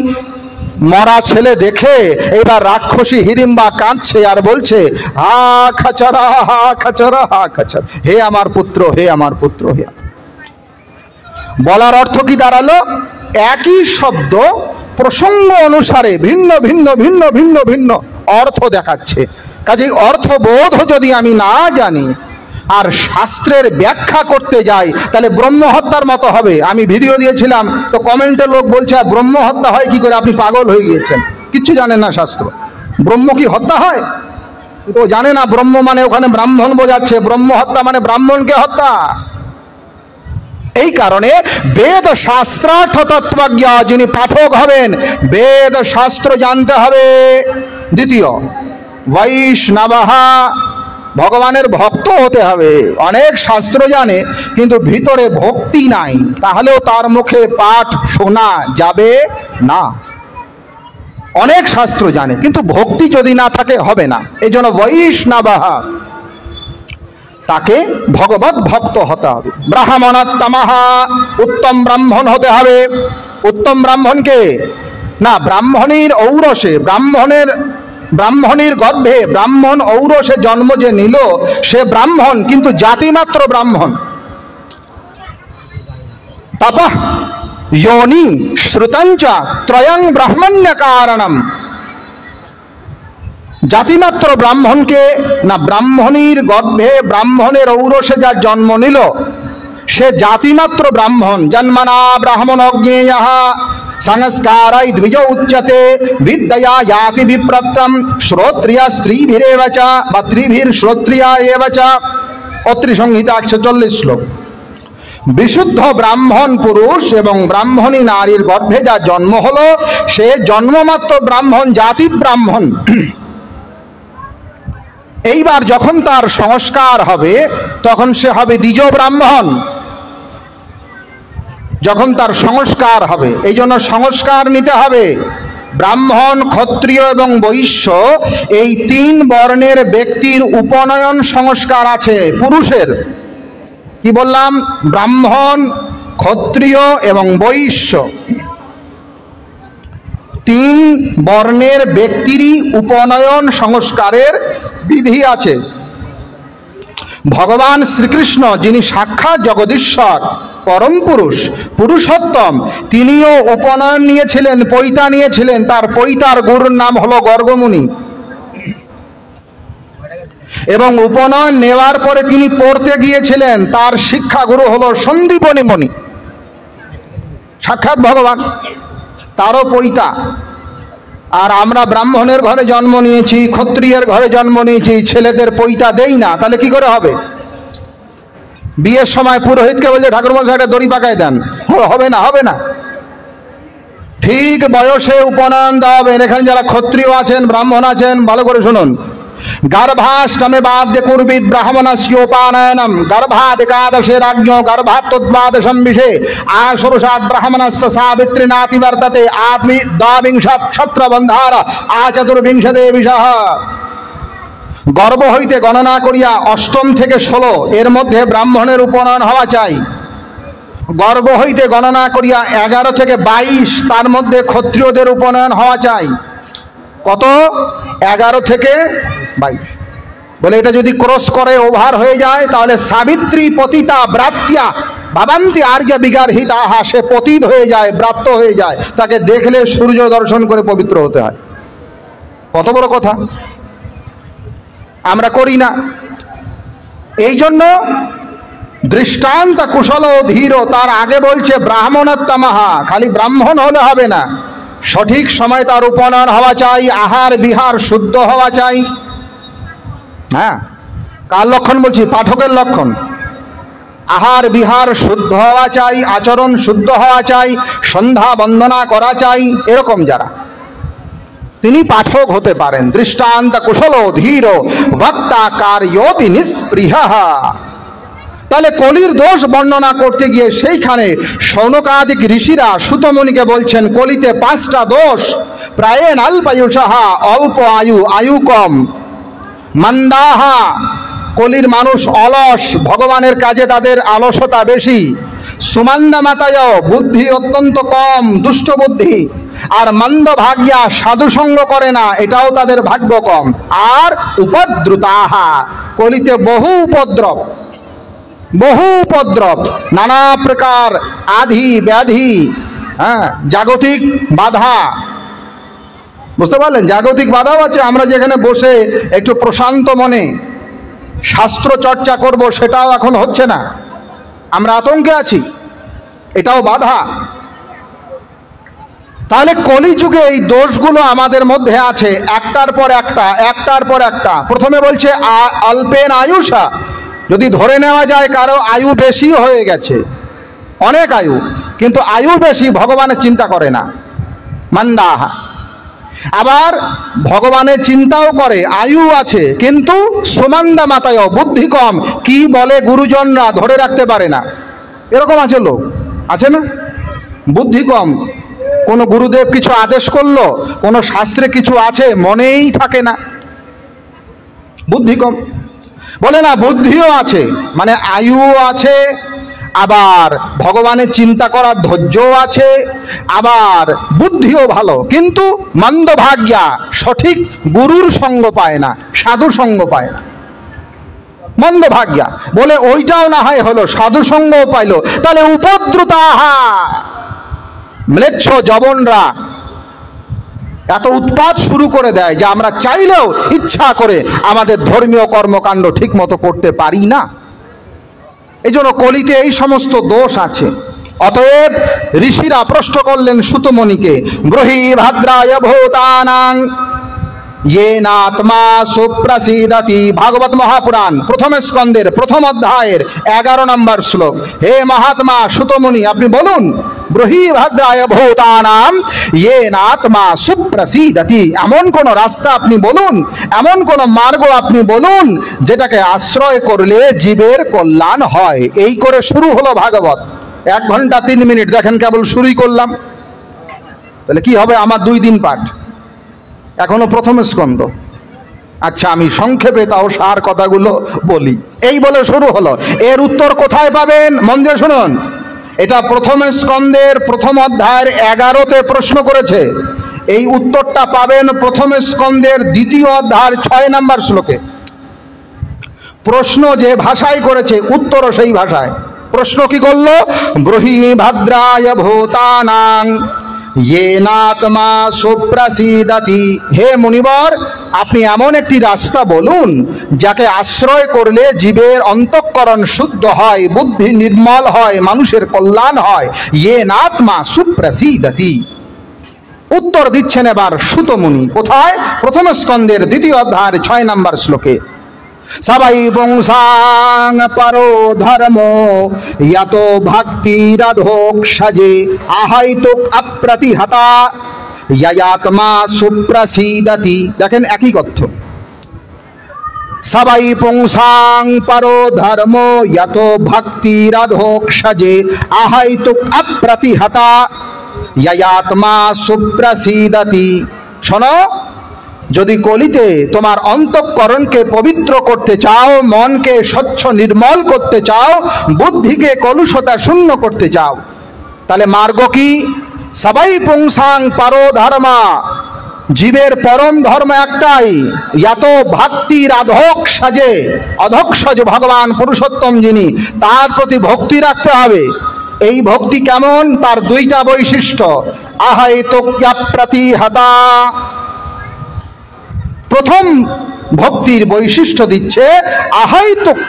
মরা ছেলে দেখে এবার রাক্ষসী হিড়িম্বা কাঁদছে আর বলছে হা খচরা হা খচরা হা খচর, হে আমার পুত্র, হে আমার পুত্র, হে। বলার অর্থ কি দাঁড়ালো? একই শব্দ প্রসঙ্গ অনুসারে ভিন্ন ভিন্ন ভিন্ন ভিন্ন ভিন্ন অর্থ দেখাচ্ছে। কাজেই অর্থবোধ যদি আমি না জানি আর শাস্ত্রের ব্যাখ্যা করতে যাই, তাহলে ব্রহ্মহত্যার মতো হবে। আমি ভিডিও দিয়েছিলাম, তো কমেন্টে লোক বলছে ব্রহ্মহত্যা হয় কি করে, আপনি পাগল হয়ে গিয়েছেন, কিচ্ছু জানেন না শাস্ত্র। ব্রহ্ম কি হত্যা হয়? তো জানে না। ব্রহ্ম মানে ওখানে ব্রাহ্মণ বোঝাচ্ছে, ব্রহ্মহত্যা মানে ব্রাহ্মণকে হত্যা। এই কারণে বেদ শাস্ত্রার্থ তত্ত্বজ্ঞ যিনি পাঠক হবেন, বেদ শাস্ত্র জানতে হবে। দ্বিতীয়, বৈষ্ণবঃ ভগবানের ভক্ত হতে হবে। অনেক শাস্ত্র জানে কিন্তু ভিতরে ভক্তি নাই, তাহলেও তার মুখে পাঠ শোনা যাবে না। অনেক শাস্ত্র জানে কিন্তু ভক্তি যদি না থাকে হবে না। এই জন্য বৈষ্ণবাহা, তাকে ভগবত ভক্ত হতে হবে। ব্রাহ্মণোত্তমহা, উত্তম ব্রাহ্মণ হতে হবে। উত্তম ব্রাহ্মণকে না, ব্রাহ্মণীর ঔরসে, ব্রাহ্মণীর গর্ভে ব্রাহ্মণ ঔরসে জন্ম যে নিল সে ব্রাহ্মণ, কিন্তু জাতিমাত্র ব্রাহ্মণ। তপঃ যোনি শ্রুতঞ্চ ত্রয়ং ব্রাহ্মণ্য কারণম। জাতিমাত্র ব্রাহ্মণকে না, ব্রাহ্মণীর গর্ভে ব্রাহ্মণের ঔরসে যা জন্ম নিল সে জাতিমাত্র ব্রাহ্মণ। জন্মনা ব্রাহ্মণ অজ্ঞেয়ঃ সংস্কারাই দ্বিজ উচ্যতে বিদ্যয়া याति বিপ্রত্তম শ্রোত্রিয়া স্ত্রীভিরেব চ বা ত্রিভির শ্রোত্রিয়া এব চ। অত্রি সংহিতা 140 শ্লোক। বিশুদ্ধ ব্রাহ্মণ পুরুষ এবং ব্রাহ্মণী নারীর গর্ভে যা জন্ম হলো সে জন্মমাত্র ব্রাহ্মণ, জাতি ব্রাহ্মণ। এইবার যখন তার সংস্কার হবে তখন সে হবে দ্বিজ ব্রাহ্মণ। যখন তার সংস্কার হবে, এই জন্য সংস্কার নিতে হবে। ব্রাহ্মণ, ক্ষত্রিয় এবং বৈশ্য এই 3 বর্ণের ব্যক্তির উপনয়ন সংস্কার আছে পুরুষের। কি বললাম? ব্রাহ্মণ, ক্ষত্রিয় এবং বৈশ্য 3 বর্ণের ব্যক্তিরই উপনয়ন সংস্কারের বিধি আছে। ভগবান শ্রীকৃষ্ণ যিনি সাক্ষাৎ জগদীশ্বর, পরম পুরুষ, পুরুষোত্তম, তিনিও উপনয়ন নিয়েছিলেন, পৈতা নিয়েছিলেন। তার পৈতার গুরুর নাম হলো গর্গমুনি। এবং উপনয়ন নেওয়ার পরে তিনি পড়তে গিয়েছিলেন, তার শিক্ষাগুরু হলো সন্দীপনী মুনি, সাক্ষাৎ ভগবান, তারও পৈতা। আর আমরা ব্রাহ্মণের ঘরে জন্ম নিয়েছি, ক্ষত্রিয়ের ঘরে জন্ম নিয়েছি, ছেলেদের পৈতা দেই না, তাহলে কি করে হবে? বিয়ের সময় পুরোহিতকে বলছে ঠাকুরমশাই একটা দড়ি পাকায় দেন, হবে না, হবে না। ঠিক বয়সে উপনয়ন দেওয়া হবে। এখানে যারা ক্ষত্রিয় আছেন, ব্রাহ্মণ আছেন, ভালো করে শুনুন। গর্ভাষ্টমে বাদ্য কুর্বিদ ব্রাহ্মণস্যোপানয়নম গর্ভাদ একাদশে রাজ্ঞো গর্ভাত্তদ্বাদশম বিষে আশরুষাৎ ব্রাহ্মণস্য সাবিত্রী নাতি বর্ততে আত্মি দ্বাবিংশৎ ছত্রবন্ধার আচতুর্বিংশতে বিশঃ। গর্ভ হইতে গণনা করিয়া 8ম থেকে 16 এর মধ্যে ব্রাহ্মণের উপনয়ন হওয়া চাই। গর্ভ হইতে গণনা করিয়া 11 থেকে 22 তার মধ্যে ক্ষত্রিয়দের উপনয়ন হওয়া চাই। কত? 11 থেকে 22। বলে এটা যদি ক্রস করে, ওভার হয়ে যায়, তাহলে সাবিত্রী পতিতা ব্রাত্যা ভাবান্তি আর্য বিগারহিতাহা, সে পতিত হয়ে যায়, ব্রাত্য হয়ে যায়। তাকে দেখলে সূর্য দর্শন করে পবিত্র হতে হয়। কত বড় কথা, আমরা করি না। এই জন্য দৃষ্টান্ত কুশল ও ধীর, তার আগে বলছে ব্রাহ্মণোত্তমহা, খালি ব্রাহ্মণ হলে হবে না, সঠিক সময় তার উপনয়ন হওয়া চাই, আহার বিহার শুদ্ধ হওয়া চাই। হ্যাঁ, কার লক্ষণ বলছি? পাঠকের লক্ষণ। আহার বিহার শুদ্ধ হওয়া চাই, আচরণ শুদ্ধ হওয়া চাই, সন্ধ্যা বন্দনা করা চাই। এরকম যারা, তিনি পাঠক হতে পারেন। দৃষ্টান্ত কুশল ধীর বক্তা কার্যতি নিস্পৃহ। তাহলে কলির দোষ বর্ণনা করতে গিয়ে সেইখানে শৌনকাদিক ঋষিরা সুতমুনিকে বলছেন কলিতে 5টা দোষ। প্রায় অল্পায়ুষাহা, অল্প আয়ু, আয়ু কম। মন্দাহা, কলির মানুষ অলস, ভগবানের কাজে তাদের অলসতা বেশি। সুমন্দমাতায়, বুদ্ধি অত্যন্ত কম, দুষ্ট বুদ্ধি। আর মন্দ ভাগ্যা, সাধুসঙ্গ করে না, এটাও তাদের ভাগ্য কম। আর উপদ্রুতাহা, কলিতে বহু উপদ্রব, বহু উপদ্রব, নানা প্রকার আধি ব্যাধি, হ্যাঁ, জাগতিক বাধা। বুঝতে পারলেন? জাগতিক বাধাও আছে। আমরা যেখানে বসে একটু প্রশান্ত মনে শাস্ত্র চর্চা করব, সেটাও এখন হচ্ছে না, আমরা আতঙ্কে আছি, এটাও বাধা। তাহলে কলিযুগে এই দোষগুলো আমাদের মধ্যে আছে, একটার পর একটা, একটার পর একটা। প্রথমে বলছে অল্পেন আয়ুষা, যদি ধরে নেওয়া যায় কারো আয়ু বেশি হয়ে গেছে, অনেক আয়ু, কিন্তু আয়ু বেশি, ভগবানের চিন্তা করে না। মন্দাহা, আবার ভগবানের চিন্তাও করে, আয়ু আছে, কিন্তু সমান্দা মাতায়, বুদ্ধি কম, কি বলে গুরুজনরা ধরে রাখতে পারে না। এরকম আছে লোক, আছে না? বুদ্ধি কম, কোনো গুরুদেব কিছু আদেশ করলো, কোনো শাস্ত্রে কিছু আছে, মনেই থাকে না, বুদ্ধি কম। বলে না, বুদ্ধিও আছে, মানে আয়ুও আছে, আবার ভগবানের চিন্তা করার ধৈর্যও আছে, আবার বুদ্ধিও ভালো, কিন্তু মন্দভাগ্যা, সঠিক গুরুর সঙ্গ পায় না, সাধু সঙ্গ পায় না, মন্দভাগ্যা। বলে ওইটাও না হয় হলো, সাধু সঙ্গও পাইলো, তাহলে উপদ্রুতাহা, ম্লেচ্ছ জবনরা এত উৎপাত শুরু করে দেয় যে আমরা চাইলেও ইচ্ছা করে আমাদের ধর্মীয় কর্মকাণ্ড ঠিক মতো করতে পারি না। এই জন্য কলিতে এই সমস্ত দোষ আছে। অতএব ঋষিরা প্রশ্ন করলেন সুতমণিকে, ব্রহি ভাদ্রায় ভূতানাং येनात्मा सुप्रसीदति। भागवत महापुराण प्रथम स्कंदेर प्रथम अध्यायेर 11 नम्बर श्लोक। हे महात्मा सुतमुनि अपनी बोलुन, ब्रही भद्राय भूतानाम येनात्मा सुप्रसीदति। एमन कोनो रास्ता अपनी बोलुन, एमन कोनो मार्ग अपनी बोलुन जेटाके आश्रय करले जीवेर कल्याण हय। एई करे शुरू हलो भागवत। 1 घंटा 3 मिनिट देखें केवल शुरूई करलाम, ताहले कि हबे आमार 2 दिन पाठ, एखोनो प्रथम स्कंद। अच्छा आमी संक्षेपे ताओ सार कथागुलो बोली। এই বলে শুরু হলো। এর উত্তর কোথায় পাবেন? মন দিয়ে শুনুন। এটা প্রথম স্কন্দের প্রথম অধ্যায়ের 11তে প্রশ্ন করেছে। এই উত্তরটা পাবেন প্রথম স্কন্দের দ্বিতীয় অধ্যায়ের 6 নম্বর শ্লোকে। প্রশ্ন যে ভাষায় করেছে, উত্তরও সেই ভাষায়। প্রশ্ন কি করলো? ব্রহি ভাদ্রায় ভূতানাং येनात्मा सुप्रसीदति। हे मुनिवर, আপনি এমন একটি রাস্তা বলুন যাকে আশ্রয় করলে জীবের অন্তঃকরণ শুদ্ধ হয়, বুদ্ধি নির্মল হয়, মানুষের কল্যাণ হয়। येनात्मा सुप्रसीदति। উত্তর দিচ্ছেন এবার সুতমুনি। কোথায়? প্রথম স্কন্দের দ্বিতীয় অধ্যায়ের 6 নম্বর শ্লোকে। सबै पुंसां परो धर्मो यतो भक्तिरधोक्षजे आहैतुक अप्रतिहता ययात्मा सुप्रसीदति। देखें एक ही कथ्य। सबै पुंसां परो धर्मो यतो भक्तिरधोक्षजे आहैतुक अप्रतिहता ययात्मा सुप्रसीदति। शोनो, যদি কলিতে তোমার অন্তঃকরণকে পবিত্র করতে চাও, মনকে স্বচ্ছ নির্মল করতে চাও, বুদ্ধিকে কলুষতা শূন্য করতে চাও, তাহলে মার্গ কি? সবাই পুংসাং পারো ধর্মা, জীবের পরম ধর্ম একটাই। ইয়াত ভক্তির আধক সাজে, অধক্ষজ ভগবান পুরুষোত্তম যিনি, তার প্রতি ভক্তি রাখতে হবে। এই ভক্তি কেমন? তার 2টা বৈশিষ্ট্য। আহাইতুক্যা প্রতিহতা। প্রথম ভক্তির বৈশিষ্ট্য দিচ্ছে আহৈতুক।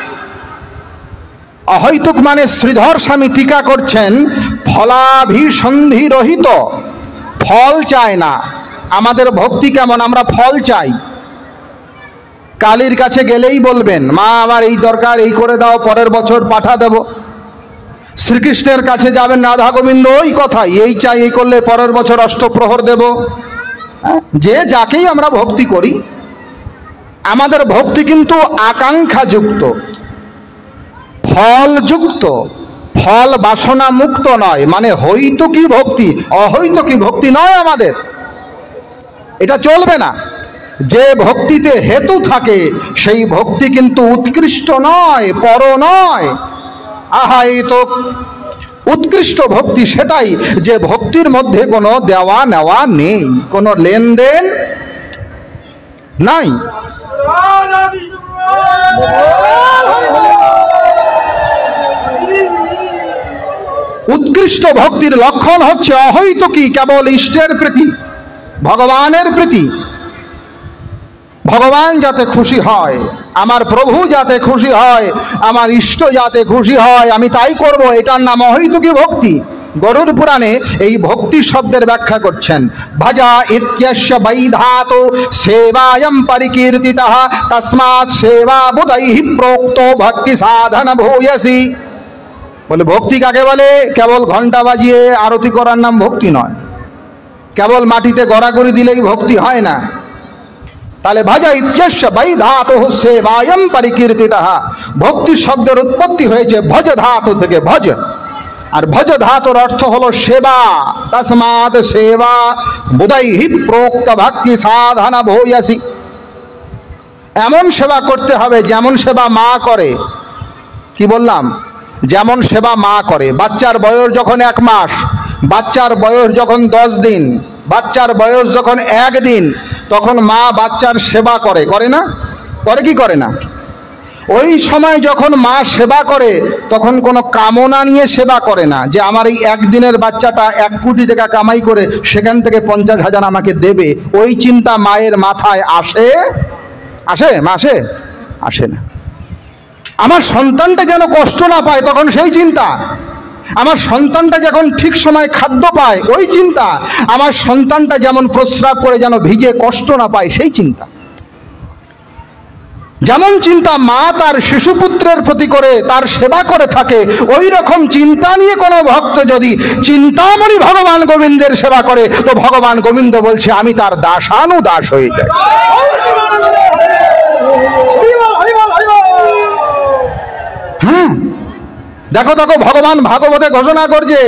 অহৈতুক মানে শ্রীধর স্বামী টিকা করছেন ফলাভিসন্ধি রহিত, ফল চায় না। আমাদের ভক্তি কেমন? আমরা ফল চাই। কালীর কাছে গেলেই বলবেন, মা আমার এই দরকার, এই করে দাও, পরের বছর পাঠা দেব। শ্রীকৃষ্ণের কাছে যাবেন, রাধা গোবিন্দ ওই কথাই, এই চাই, এই করলে পরের বছর অষ্টপ্রহর দেব। যে যাকেই আমরা ভক্তি করি, আমাদের ভক্তি কিন্তু আকাঙ্ক্ষা যুক্ত, ফল যুক্ত, ফল বাসনা মুক্ত নয়। মানে হইতুকি ভক্তি, অহৈতুকি ভক্তি নয় আমাদের। এটা চলবে না। যে ভক্তিতে হেতু থাকে সেই ভক্তি কিন্তু উৎকৃষ্ট নয়, পর নয়। আহৈতুক উৎকৃষ্ট ভক্তি সেটাই যে ভক্তির মধ্যে কোনো দেওয়া নেওয়া নেই, কোনো লেনদেন নাই। উৎকৃষ্ট ভক্তির লক্ষণ হচ্ছে অহৈতুকী, কেবল ইষ্টের প্রীতি, ভগবানের প্রীতি। ভগবান যাতে খুশি হয়, আমার প্রভু যাতে খুশি হয়, আমার ইষ্ট যাতে খুশি হয়, আমি তাই করব, এটার নাম অহৈতুকী ভক্তি। গরুড় পুরাণে এই ভক্তি শব্দের ব্যাখ্যা করছেন, ভজা ইত্যস্য বৈধাতো সেবায়ম পরিকীর্তিতঃ তস্মাৎ সেবা বুধৈঃ প্রোক্তো ভক্তি সাধন ভূয়সী। বলে ভক্তি কাকে বলে? কেবল ঘন্টা বাজিয়ে আরতি করার নাম ভক্তি নয়। কেবল মাটিতে গড়াগড়ি দিলেই ভক্তি হয় না। তাহলে ভজ ইত্যস্য বৈ ধাতুঃ সেবায়ং পরিকীর্তিতঃ, ভক্তি শব্দের উৎপত্তি হয়েছে ভজ ধাতু থেকে, ভজ। আর ভজ ধাতুর অর্থ হলো সেবা। তস্মাৎ সেবা বুধৈঃ প্রোক্ত ভক্তি সাধন ভূয়সী। এমন সেবা করতে হবে যেমন সেবা মা করে। কি বললাম? যেমন সেবা মা করে। বাচ্চার বয়স যখন 1 মাস, বাচ্চার বয়স যখন 10 দিন, বাচ্চার বয়স যখন 1 দিন, তখন মা বাচ্চার সেবা করে, করে না? করে কি করে না? ওই সময় যখন মা সেবা করে তখন কোনো কামনা নিয়ে সেবা করে না, যে আমার এই 1 দিনের বাচ্চাটা 1 কোটি টাকা কামাই করে সেখান থেকে 50,000 আমাকে দেবে। ওই চিন্তা মায়ের মাথায় আসে? আসে? আসে? আসে না। আমার সন্তানটা যেন কষ্ট না পায় তখন সেই চিন্তা। আমার সন্তানটা যখন ঠিক সময় খাদ্য পায় ওই চিন্তা। আমার সন্তানটা যেমন প্রস্রাব করে যেন ভিজে কষ্ট না পায় সেই চিন্তা। যেমন চিন্তা মা তার শিশুপুত্রের প্রতি করে, তার সেবা করে থাকে, ওই রকম চিন্তা নিয়ে কোনো ভক্ত যদি চিন্তামণি ভগবান গোবিন্দের সেবা করে, তো ভগবান গোবিন্দ বলছে আমি তার দাসানুদাস হয়ে যাই। হ্যাঁ, দেখো দেখো ভগবান ভাগবতে ঘোষণা করছে।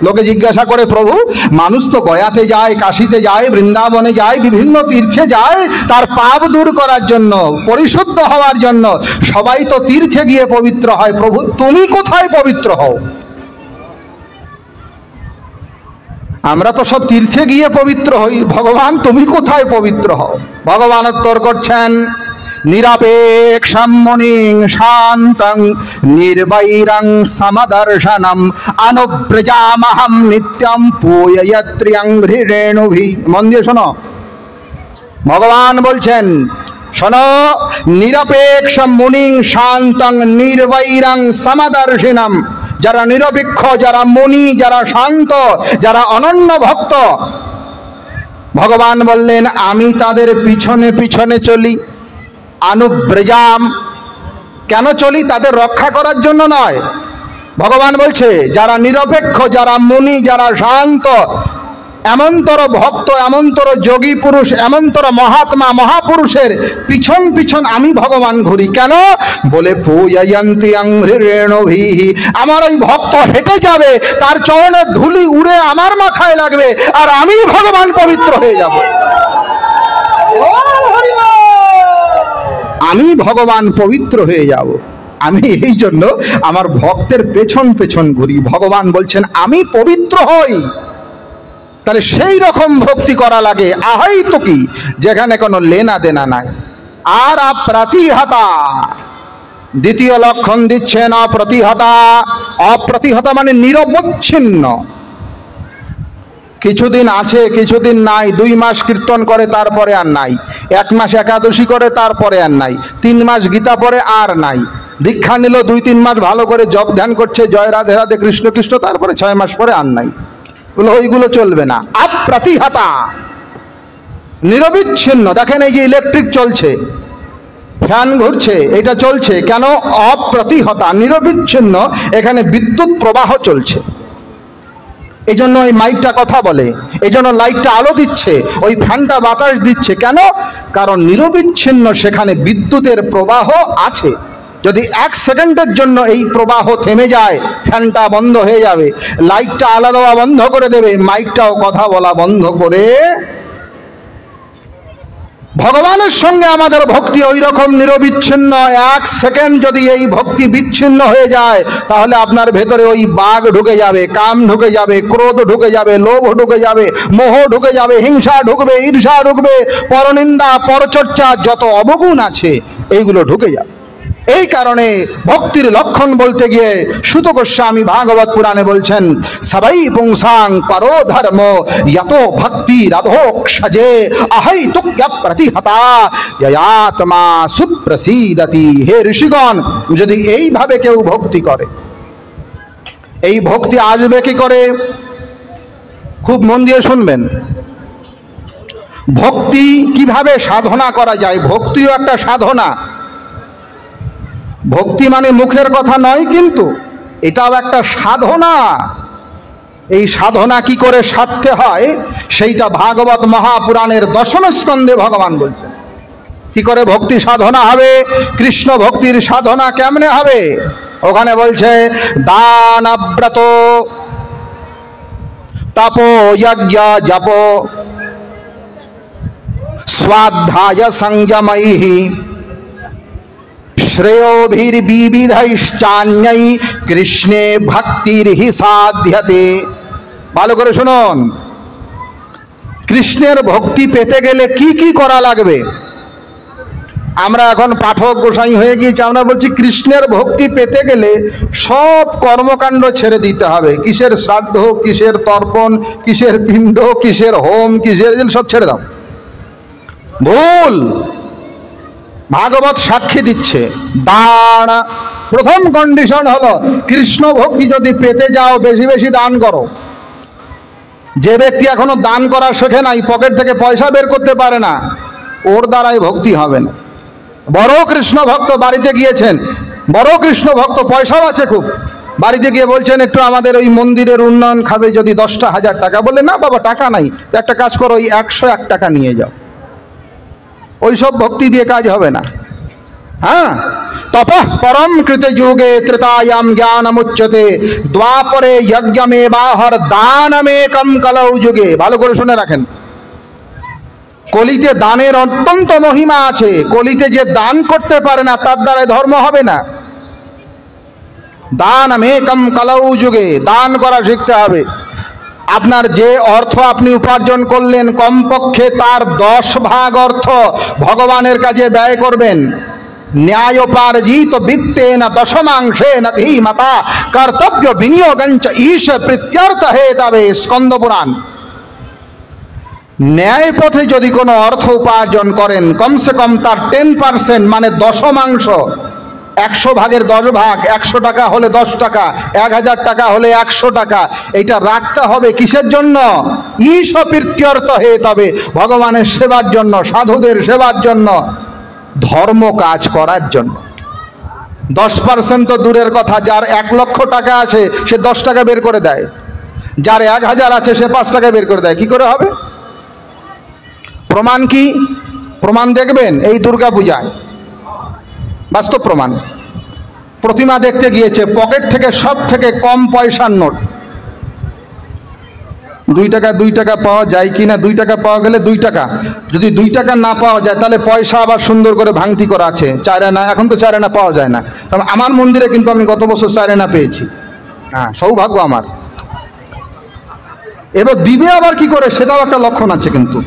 লোকে জিজ্ঞাসা করে, প্রভু মানুষ তো গয়াতে যায়, কাশীতে যায়, বৃন্দাবনে যায়, বিভিন্ন তীর্থে যায় তার পাপ দূর করার জন্য, পরিশুদ্ধ হওয়ার জন্য। সবাই তো তীর্থে গিয়ে পবিত্র হয়, প্রভু তুমি কোথায় পবিত্র হও? আমরা তো সব তীর্থে গিয়ে পবিত্র হই, ভগবান তুমি কোথায় পবিত্র হও? ভগবান উত্তর করছেন, নিরপেক্ষং মুনিং শান্তং নির্বৈরং সমদর্শনম অনুব্রজামহং নিত্যং পূয়য়ত্রিয়ং হৃণেণুভি। মন দিয়ে শোনো, ভগবান বলছেন শোনো, নিরপেক্ষ মুনিং শান্তং নির্বৈরং সমদর্শনম, যারা নিরপেক্ষ, যারা মুনি, যারা শান্ত, যারা অনন্য ভক্ত, ভগবান বললেন আমি তাদের পিছনে পিছনে চলি। অনুব্রজাম, কেন চলি? তাদের রক্ষা করার জন্য নয়। ভগবান বলছে যারা নিরপেক্ষ, যারা মুনি, যারা শান্ত, এমনতর ভক্ত, এমনতর যোগী পুরুষ, এমনতর মহাত্মা মহাপুরুষের পিছন পিছন আমি ভগবান ঘুরি। কেন? বলে পূয়য়ন্তি রেণুভিহি, আমার ওই ভক্ত হেঁটে যাবে, তার চরণের ধুলি উড়ে আমার মাথায় লাগবে, আর আমি ভগবান পবিত্র হয়ে যাব। আমি ভগবান পবিত্র হয়ে যাব। আমি এই জন্য আমার ভক্তের পেছন পেছন ঘুরি। ভগবান বলছেন আমি পবিত্র হই। তাহলে সেই রকম ভক্তি করা লাগে, আহাই তো কি, যেখানে কোনো লেনা দেনা নাই। আর অপ্রতিহতা, দ্বিতীয় লক্ষণ দিচ্ছেন অপ্রতিহতা। অপ্রতিহতা মানে নিরবচ্ছিন্ন। কিছুদিন আছে, কিছুদিন নাই। 2 মাস কীর্তন করে তারপরে আর নাই, 1 মাস একাদশী করে তারপরে আর নাই, 3 মাস গীতা পড়ে আর নাই, দীক্ষা নিল 2-3 মাস ভালো করে জপ ধ্যান করছে, জয় রাধে রাধে কৃষ্ণ কৃষ্ণ, তারপরে 6 মাস পরে আর নাই। ওইগুলো চলবে না। অপ্রতিহতা, নিরবিচ্ছিন্ন। দেখেন এই যে ইলেকট্রিক চলছে, ফ্যান ঘুরছে, এটা চলছে কেন? অপ্রতিহতা, নিরবিচ্ছিন্ন। এখানে বিদ্যুৎ প্রবাহ চলছে, এই জন্য ওই মাইকটা কথা বলে, এই জন্য লাইটটা আলো দিচ্ছে, ওই ফ্যানটা বাতাস দিচ্ছে। কেন? কারণ নিরবিচ্ছিন্ন সেখানে বিদ্যুতের প্রবাহ আছে। যদি 1 সেকেন্ডের জন্য এই প্রবাহ থেমে যায়, ফ্যানটা বন্ধ হয়ে যাবে, লাইটটা আলো দেওয়া বন্ধ করে দেবে, মাইকটাও কথা বলা বন্ধ করে। ভগবানের সঙ্গে আমাদের ভক্তি ওই রকম নিরবিচ্ছিন্ন। 1 সেকেন্ড যদি এই ভক্তি বিচ্ছিন্ন হয়ে যায়, তাহলে আপনার ভেতরে ওই বাঘ ঢুকে যাবে, কাম ঢুকে যাবে, ক্রোধ ঢুকে যাবে, লোভ ঢুকে যাবে, মোহ ঢুকে যাবে, হিংসা ঢুকবে, ঈর্ষা ঢুকবে, পরনিন্দা, পরচর্চা, যত অবগুণ আছে এইগুলো ঢুকে যাবে। এই কারণে ভক্তির লক্ষণ বলতে গিয়ে সুত গোস্বামী ভাগবত পুরাণে বলছেন, সবাই পুংসাং পরো ধর্ম যত ভক্তি রাধোক্ষজে আহৈ তুক্য প্রতিহতা ইয়াত্মা সুপ্রসীদতি। হে ঋষিগণ, যদি এইভাবে কেউ ভক্তি করে, এই ভক্তি আসবে কি করে? খুব মন দিয়ে শুনবেন। ভক্তি কিভাবে সাধনা করা যায়? ভক্তিও একটা সাধনা। ভক্তি মানে মুখের কথা নয়, কিন্তু এটাও একটা সাধনা। এই সাধনা কি করে সাধতে হয় সেইটা ভাগবত মহাপুরাণের 10ম স্কন্ধে ভগবান বলছেন। কি করে ভক্তি সাধনা হবে, কৃষ্ণ ভক্তির সাধনা কেমনে হবে, ওখানে বলছে দান ব্রত তপো যজ্ঞ জপ স্বাধ্যায় সংযমৈহি শ্রেয়োভির্বিবিধৈশ্চান্যৈ কৃষ্ণে ভক্তির্হি সাধ্যতে। ভালো করে শুনুন, কৃষ্ণের ভক্তি পেতে গেলে কি কি করা লাগবে। আমরা এখন পাঠক গোসাই হয়ে গিয়েছি, আমরা বলছি কৃষ্ণের ভক্তি পেতে গেলে সব কর্মকাণ্ড ছেড়ে দিতে হবে। কিসের শ্রাদ্ধ, কিসের তর্পণ, কিসের পিণ্ড, কিসের হোম, কিসের সব ছেড়ে দাও। ভুল। ভাগবত সাক্ষী দিচ্ছে দান প্রথম কন্ডিশন হলো কৃষ্ণ ভক্তি যদি পেতে যাও বেশি বেশি দান করো। যে ব্যক্তি এখনো দান করা শেখে নাই, পকেট থেকে পয়সা বের করতে পারে না, ওর দ্বারাই ভক্তি হবে না। বড় কৃষ্ণ ভক্ত বাড়িতে গিয়েছেন, বড় কৃষ্ণ ভক্ত, পয়সাও আছে খুব, বাড়িতে গিয়ে বলছেন একটু আমাদের ওই মন্দিরের উন্নয়ন খাবে যদি 10,000 টাকা। বলে না বাবা টাকা নাই, একটা কাজ করো ওই 101 টাকা নিয়ে যাও। ওইসব ভক্তি দিয়ে কাজ হবে না। হ্যাঁ, তপঃ পরম কৃত যুগে ত্রেতায়াম জ্ঞানমুচ্যতে দ্বাপরে যজ্ঞমেবাহর দানমেকম কলৌ যুগে। ভালো করে শুনে রাখেন, কলিতে দানের অত্যন্ত মহিমা আছে। কলিতে যে দান করতে পারে না তার দ্বারা ধর্ম হবে না। দানমেকম কলৌ যুগে, দান করা শিখতে হবে। আপনার যে অর্থ আপনি উপার্জন করলেন কমপক্ষে তার 10 ভাগ অর্থ ভগবানের কাজে ব্যয় করবেন। ন্যায়োপার্জিত বিত্তেন দশমাংশেন ধীমতা কর্তব্য বিনিয়োগঞ্চ ঈশ প্রীত্যর্থ হেতবে। স্কন্দ পুরাণ। ন্যায় পথে যদি কোনো অর্থ উপার্জন করেন কমসে কম তার 10% মানে দশমাংশ, 100 ভাগের 10 ভাগ, 100 টাকা হলে 10 টাকা, 1000 টাকা হলে 100 টাকা, এটা রাখতে হবে। কিসের জন্য? ঈশ প্রীত্যর্থ হেতবে, ভগবানের সেবার জন্য, সাধুদের সেবার জন্য, ধর্ম কাজ করার জন্য। 10% তো দূরের কথা, যার 1 লক্ষ টাকা আছে সে 10 টাকা বের করে দেয়, যার 1000 আছে সে 5 টাকা বের করে দেয়। কি করে হবে? প্রমাণ কি? প্রমাণ দেখবেন এই দুর্গা পূজায়, বাস্তব প্রমাণ। প্রতিমা দেখতে গিয়েছে, পকেট থেকে সব থেকে কম পয়সার নোট, 2 টাকা 2 টাকা পাওয়া যায় কিনা, 2 টাকা পাওয়া গেলে 2 টাকা, যদি 2 টাকা না পাওয়া যায় তাহলে পয়সা আবার সুন্দর করে ভাঙতি করা আছে 4 আনা। এখন তো 4 আনা পাওয়া যায় না, কারণ আমার মন্দিরে কিন্তু আমি গত বছর 4 আনা পেয়েছি। হ্যাঁ, সৌভাগ্য আমার। এবার দিবে আবার কি করে সেটাও একটা লক্ষণ আছে, কিন্তু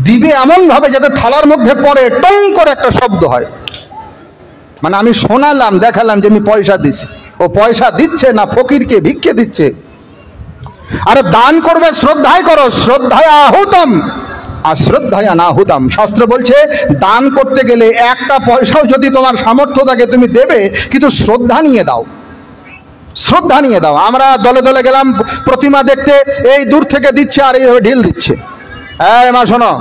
দিবে এমন ভাবে যাতে থালার মধ্যে পড়ে টং করে একটা শব্দ হয়, মানে আমি শোনালাম, দেখালাম যে আমি পয়সা দিছি, ও পয়সা দিচ্ছে না ফকিরকে ভিক্ষে দিচ্ছে। আরে দান করবে শ্রদ্ধায় করো, শ্রদ্ধায় আহুতম আর শ্রদ্ধায় নাহুতম। শাস্ত্র বলছে দান করতে গেলে একটা পয়সাও যদি তোমার সামর্থ্য থাকে তুমি দেবে, কিন্তু শ্রদ্ধা নিয়ে দাও, শ্রদ্ধা নিয়ে দাও। আমরা দলে দলে গেলাম প্রতিমা দেখতে, এই দূর থেকে দিচ্ছে আর এইভাবে ঢিল দিচ্ছে। এই মা শোনো,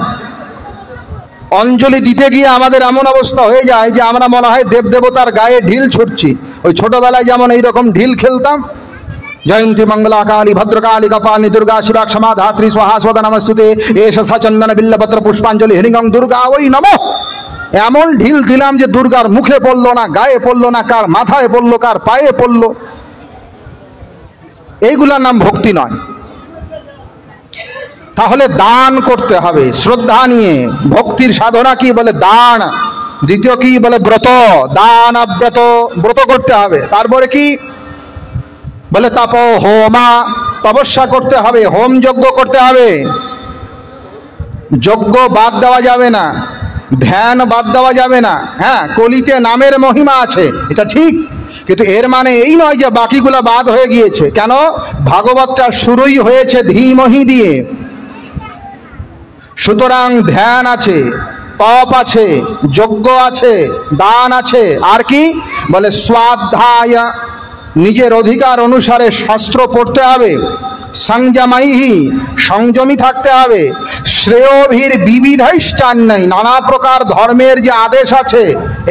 অঞ্জলি দিতে গিয়ে আমাদের এমন অবস্থা হয়ে যায় যে আমরা মনে হয় দেবদেবতার গায়ে ঢিল ছুটছি। ওই ছোটবেলায় যেমন এইরকম ঢিল খেলতাম, জয়ন্তী মঙ্গলা কালী ভদ্রকালী কপালী দুর্গা শিবা ক্ষমা ধাত্রী স্বাহা স্বদা নমস্তুতে এষ চন্দন বিল্লপত্র পুষ্পাঞ্জলি হরিঙ্গং দুর্গা ওই নমঃ। এমন ঢিল দিলাম যে দুর্গার মুখে পড়লো না, গায়ে পড়লো না, কার মাথায় পড়লো, কার পায়ে পড়লো। এইগুলার নাম ভক্তি নয়। তাহলে দান করতে হবে শ্রদ্ধা নিয়ে। ভক্তির সাধনা কি? বলে দান। দ্বিতীয় কি? বলে ব্রত। দান ব্রত, ব্রত করতে হবে। তারপরে কি? বলে তপ হোমা, তপস্যা করতে হবে, হোম যজ্ঞ করতে হবে। যজ্ঞ বাদ দেওয়া যাবে না, ধ্যান বাদ দেওয়া যাবে না। হ্যাঁ, কলিতে নামের মহিমা আছে, এটা ঠিক, কিন্তু এর মানে এই নয় যে বাকিগুলা বাদ হয়ে গিয়েছে। কেন? ভাগবতটা শুরুই হয়েছে ধীমহি দিয়ে। সুতরাং ধ্যান আছে, তপ আছে, যজ্ঞ আছে, দান আছে, আর কি? বলে স্বাধ্যায়, নিজের অধিকার অনুসারে শাস্ত্র পড়তে হবে। সংযমাইহি, সংযমী থাকতে হবে। শ্রেয়োভির বিবিধৈশ্চান্যৈ, নানা প্রকার ধর্মের যে আদেশ আছে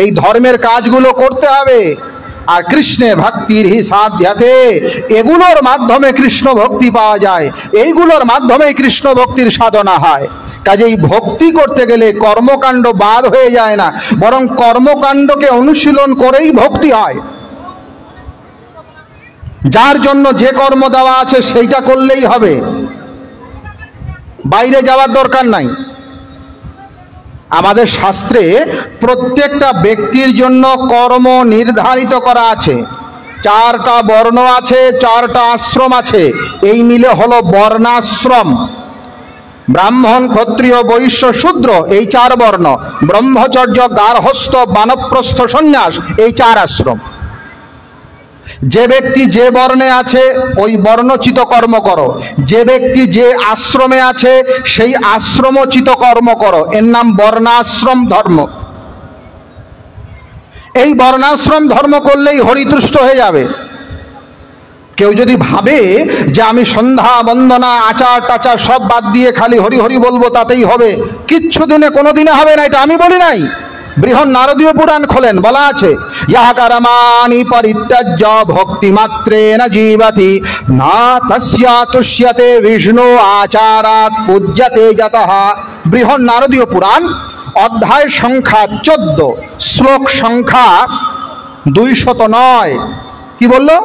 এই ধর্মের কাজগুলো করতে হবে। আর কৃষ্ণে ভক্তির হি সাধ্যাতে, এগুলোর মাধ্যমে কৃষ্ণ ভক্তি পাওয়া যায়, এইগুলোর মাধ্যমে কৃষ্ণ ভক্তির সাধনা হয়। কাজেই ভক্তি করতে গেলে কর্মকাণ্ড বাদ হয়ে যায় না, বরং কর্মকাণ্ডকে অনুশীলন করেই ভক্তি হয়। যার জন্য যে কর্ম দেওয়া আছে সেইটা করলেই হবে, বাইরে যাওয়ার দরকার নাই। আমাদের শাস্ত্রে প্রত্যেকটা ব্যক্তির জন্য কর্ম নির্ধারিত করা আছে। 4টা বর্ণ আছে, 4টা আশ্রম আছে, এই মিলে হলো বর্ণাশ্রম। ব্রাহ্মণ, ক্ষত্রিয়, বৈশ্য, শূদ্র, এই 4 বর্ণ। ব্রহ্মচর্য, গার্হস্থ্য, বানপ্রস্থ, সন্ন্যাস, এই 4 আশ্রম। যে ব্যক্তি যে বর্ণে আছে ওই বর্ণচিত কর্ম করো, যে ব্যক্তি যে আশ্রমে আছে সেই আশ্রমোচিত কর্ম করো, এর নাম বর্ণাশ্রম ধর্ম। এই বর্ণাশ্রম ধর্ম করলেই হরিতুষ্ট হয়ে যাবে। কেউ যদি ভাবে যে আমি সন্ধ্যা বন্দনা আচার টাচার সব বাদ দিয়ে খালি হরি হরি বলবো তাতেই হবে, কিচ্ছু দিনে কোনো দিনে হবে না, এটা আমি বলি নাই। বৃহৎ নারদীয় পুরাণ খোলেন, বলা আছে ইহা কর্মাণি পরিত্যাজ্য ভক্তি মাত্রেণ জীবতি না তস্যা তুষ্যতে বিষ্ণু আচারাৎ পূজ্যতে যতঃ। বৃহৎ নারদীয় পুরাণ, অধ্যায় সংখ্যা 14, শ্লোক সংখ্যা 209। কি বললো?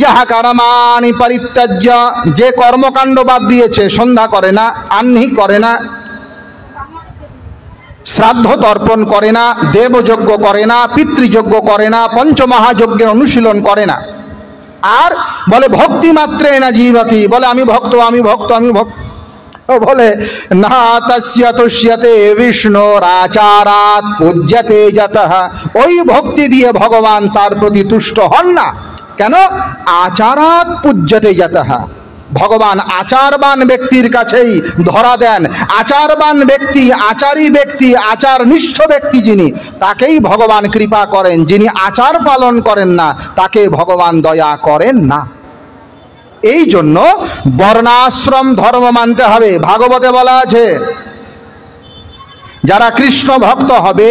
ইহা কর্মাণি পরিত্যাজ্য, যে কর্মকাণ্ড বাদ দিয়েছে, সন্ধ্যা করে না, আহ্নিক করে না, শ্রাদ্ধ তর্পণ করে না, দেবযজ্ঞ করে না, পিতৃযজ্ঞ করে না, পঞ্চমহাযজ্ঞের অনুশীলন করে না, আর বলে ভক্তি মাত্রে না জীবতি, বলে আমি ভক্ত, আমি ভক্ত, আমি ভক্ত, বলে না তস্য তুষ্যতে বিষ্ণুর আচারাৎ পূজ্যতে যতঃ। ওই ভক্তি দিয়ে ভগবান তার প্রতি তুষ্ট হন না। কেন? আচারাৎ পূজ্যতে যতঃ। ভগবান আচারবান ব্যক্তির কাছেই ধরা দেন। আচারবান ব্যক্তি, আচারী ব্যক্তি, আচারনিষ্ঠ ব্যক্তি যিনি, তাকেই ভগবান কৃপা করেন। যিনি আচার পালন করেন না তাকে ভগবান দয়া করেন না। এই জন্য বর্ণাশ্রম ধর্ম মানতে হবে। ভাগবতে বলা আছে যারা কৃষ্ণ ভক্ত হবে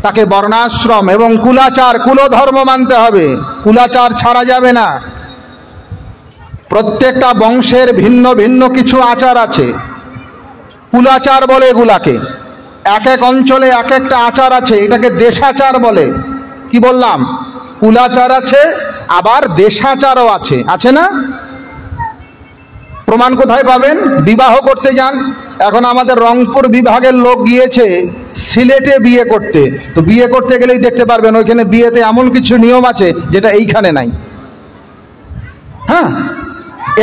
তাকে বর্ণাশ্রম এবং কুলাচার, কুলধর্ম মানতে হবে। কুলাচার ছাড়া যাবে না। প্রত্যেকটা বংশের ভিন্ন ভিন্ন কিছু আচার আছে, কুলাচার বলে এগুলাকে। এক এক অঞ্চলে এক একটা আচার আছে, এটাকে দেশাচার বলে। কি বললাম? কুলাচার আছে, আবার দেশাচারও আছে, আছে না? প্রমাণ কোথায় পাবেন? বিবাহ করতে যান। এখন আমাদের রংপুর বিভাগের লোক গিয়েছে সিলেটে বিয়ে করতে, তো বিয়ে করতে গেলেই দেখতে পারবেন ওইখানে বিয়েতে এমন কিছু নিয়ম আছে যেটা এইখানে নাই। হ্যাঁ,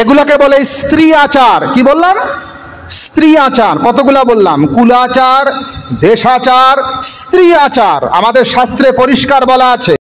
এগুলাকে বলে স্ত্রী আচার। কি বললাম? স্ত্রী আচার। কতগুলা বললাম? কুলাচার, দেশাচার, স্ত্রী আচার। আমাদের শাস্ত্রে পরিষ্কার বলা আছে।